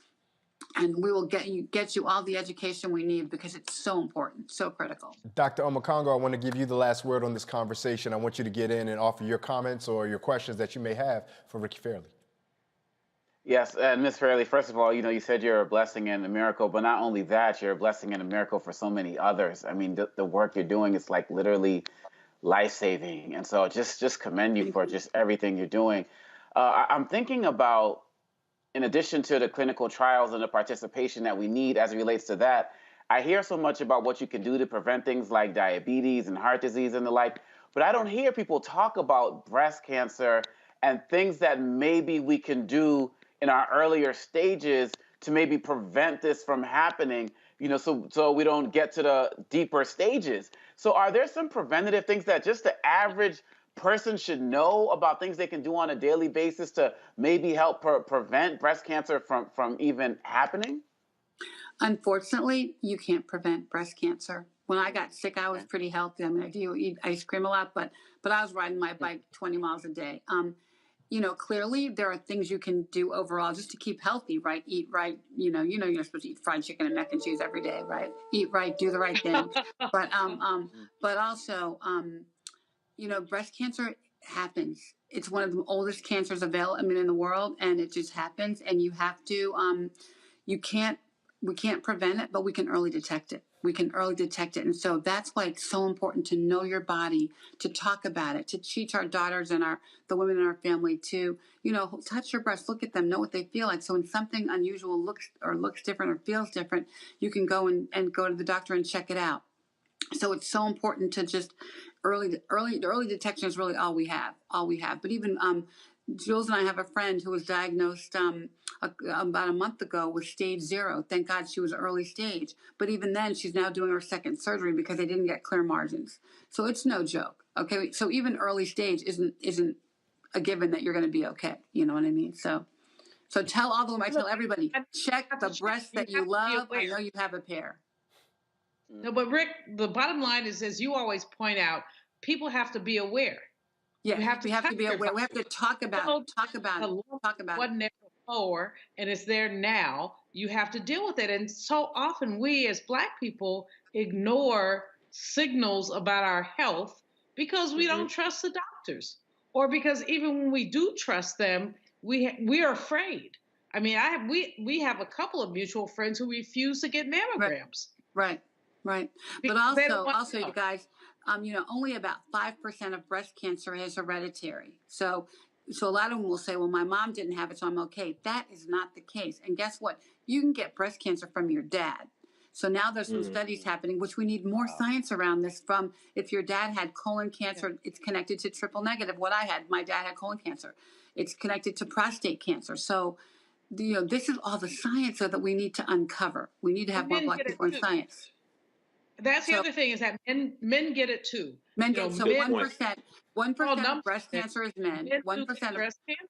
and we will get you all the education we need, because it's so important, so critical. Dr. Omekongo, I want to give you the last word on this conversation. I want you to get in and offer your comments or your questions that you may have for Ricky Fairley. Yes, and Ms. Fairley, first of all, you said you're a blessing and a miracle, but not only that, you're a blessing and a miracle for so many others. I mean, the work you're doing is like literally life-saving. And so just commend you for just everything you're doing. I'm thinking about, in addition to the clinical trials and the participation that we need as it relates to that, I hear so much about what you can do to prevent things like diabetes and heart disease and the like, but I don't hear people talk about breast cancer and things that maybe we can do in our earlier stages to maybe prevent this from happening, so we don't get to the deeper stages. So are there some preventative things that just the average person should know about things they can do on a daily basis to maybe help prevent breast cancer from even happening? Unfortunately, you can't prevent breast cancer. When I got sick, I was pretty healthy. I mean, I do eat ice cream a lot, but I was riding my bike 20 miles a day. You know, clearly there are things you can do overall just to keep healthy, right? Eat right. You know, you're supposed to eat fried chicken and mac and cheese every day, right? Eat right, do the right thing. But also, you know, breast cancer happens. It's one of the oldest cancers in the world, and it just happens. And you have to, we can't prevent it, but we can early detect it. And so that's why it's so important to know your body, to talk about it, to teach our daughters and the women in our family to, you know, touch your breasts, look at them, know what they feel like. So when something unusual looks different or feels different, you can go and go to the doctor and check it out. So it's so important to just early detection is really all we have. But even Jules and I have a friend who was diagnosed about a month ago with stage 0. Thank God she was early stage. But even then, she's now doing her second surgery because they didn't get clear margins. So it's no joke. Okay, so even early stage isn't a given that you're going to be okay. You know what I mean? So tell all the women, I tell everybody, check the breasts that you love. I know you have a pair. No, but Rick, the bottom line is, as you always point out, people have to be aware. Yeah, we have to be aware. We have to talk about it. Talk about it. Wasn't there before, and it's there now. You have to deal with it. And so often we, as Black people, ignore signals about our health because we don't trust the doctors, or because even when we do trust them, we are afraid. I mean, we have a couple of mutual friends who refuse to get mammograms. Right. But also, you guys, you know, only about 5% of breast cancer is hereditary. So a lot of them will say, well, my mom didn't have it, so I'm okay. That is not the case. And guess what? You can get breast cancer from your dad. So now there's some studies happening, which we need more science around this. From if your dad had colon cancer, it's connected to triple negative. What I had, my dad had colon cancer. It's connected to prostate cancer. So, you know, this is all the science that we need to uncover. We need to have more Black people in science. That's the other thing, is that men get it too. Men get 1% of breast cancer is men. 1% of breast cancer.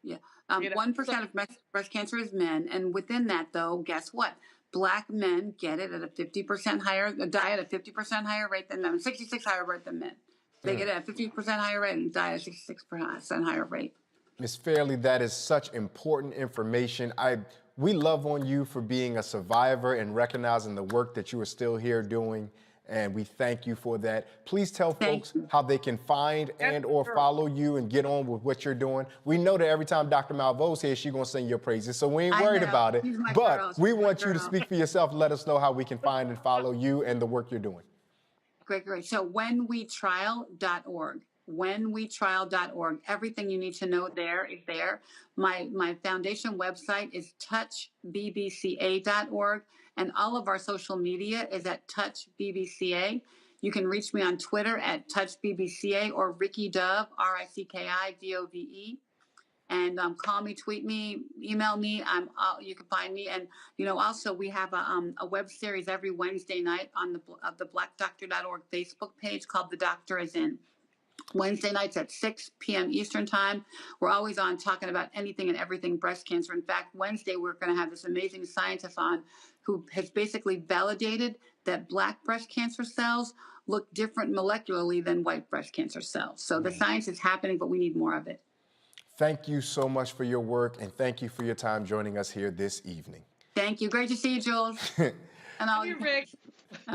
Yeah, 1% of breast cancer is men, and within that, though, guess what? Black men get it at a 50% higher, die at a 50% higher rate than men, 66 higher rate than men. They get it at a 50% higher rate and die at a 66% higher rate. Ms. Fairley, that is such important information. We love on you for being a survivor and recognizing the work that you are still here doing, and we thank you for that. Please tell folks how they can find and or follow you and get on with what you're doing. We know that every time Dr. Malveau's here, she's going to sing your praises, so we ain't worried about it. But we want you to speak for yourself and let us know how we can find and follow you and the work you're doing. Great. So whenwetrial.org. whenwetrial.org. Everything you need to know there is there. My foundation website is touchbbca.org, and all of our social media is at touchbbca. You can reach me on Twitter at touchbbca or Ricky Dove, RICKIDOVE. And call me, tweet me, email me. You can find me. And also we have a web series every Wednesday night on the blackdoctor.org Facebook page called The Doctor Is In. Wednesday nights at 6 p.m. Eastern time. We're always on talking about anything and everything breast cancer. In fact, Wednesday we're going to have this amazing scientist on who has basically validated that Black breast cancer cells look different molecularly than white breast cancer cells. So the science is happening, but we need more of it. Thank you so much for your work, and thank you for your time joining us here this evening. Thank you. Great to see you, Jules. And all you, Rick.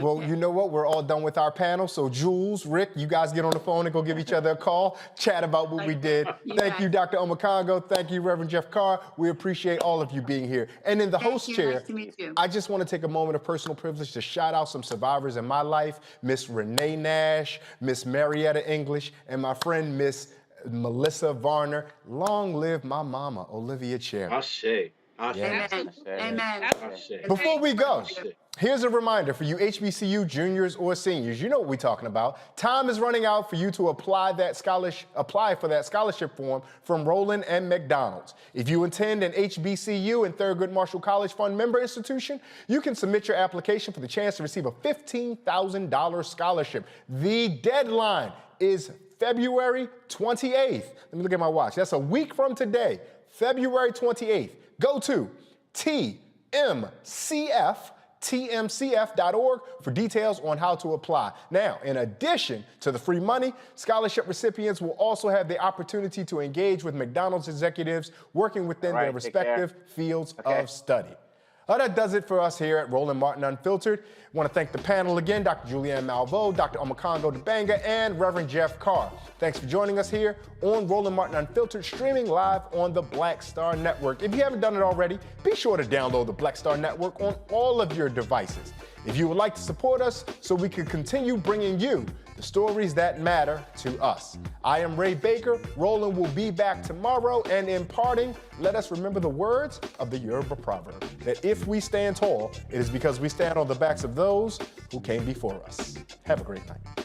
Well, you know what? We're all done with our panel. So Jules, Rick, you guys get on the phone and go give each other a call, chat about what we did. Thank you, Dr. Omekongo. Thank you, Reverend Jeff Carr. We appreciate all of you being here. And in the host chair, nice to meet you. I just want to take a moment of personal privilege to shout out some survivors in my life, Miss Renee Nash, Miss Marietta English, and my friend, Miss Melissa Varner. Long live my mama, Olivia Cherry. Ashe. Amen. Amen. Before we go, here's a reminder for you HBCU juniors or seniors. You know what we're talking about. Time is running out for you to apply for that scholarship form from Roland and McDonald's. If you attend an HBCU and Thurgood Marshall College Fund member institution, you can submit your application for the chance to receive a $15,000 scholarship. The deadline is February 28th. Let me look at my watch. That's a week from today, February 28th. Go to tmcf.org for details on how to apply. Now, in addition to the free money, scholarship recipients will also have the opportunity to engage with McDonald's executives working within their respective fields of study. That does it for us here at Roland Martin Unfiltered. I want to thank the panel again, Dr. Julianne Malveaux, Dr. Omokongo Dibanga, and Reverend Jeff Carr. Thanks for joining us here on Roland Martin Unfiltered, streaming live on the Black Star Network. If you haven't done it already, be sure to download the Black Star Network on all of your devices. If you would like to support us so we can continue bringing you the stories that matter to us. I am Ray Baker. Roland will be back tomorrow. And in parting, let us remember the words of the Yoruba proverb, that if we stand tall, it is because we stand on the backs of those who came before us. Have a great night.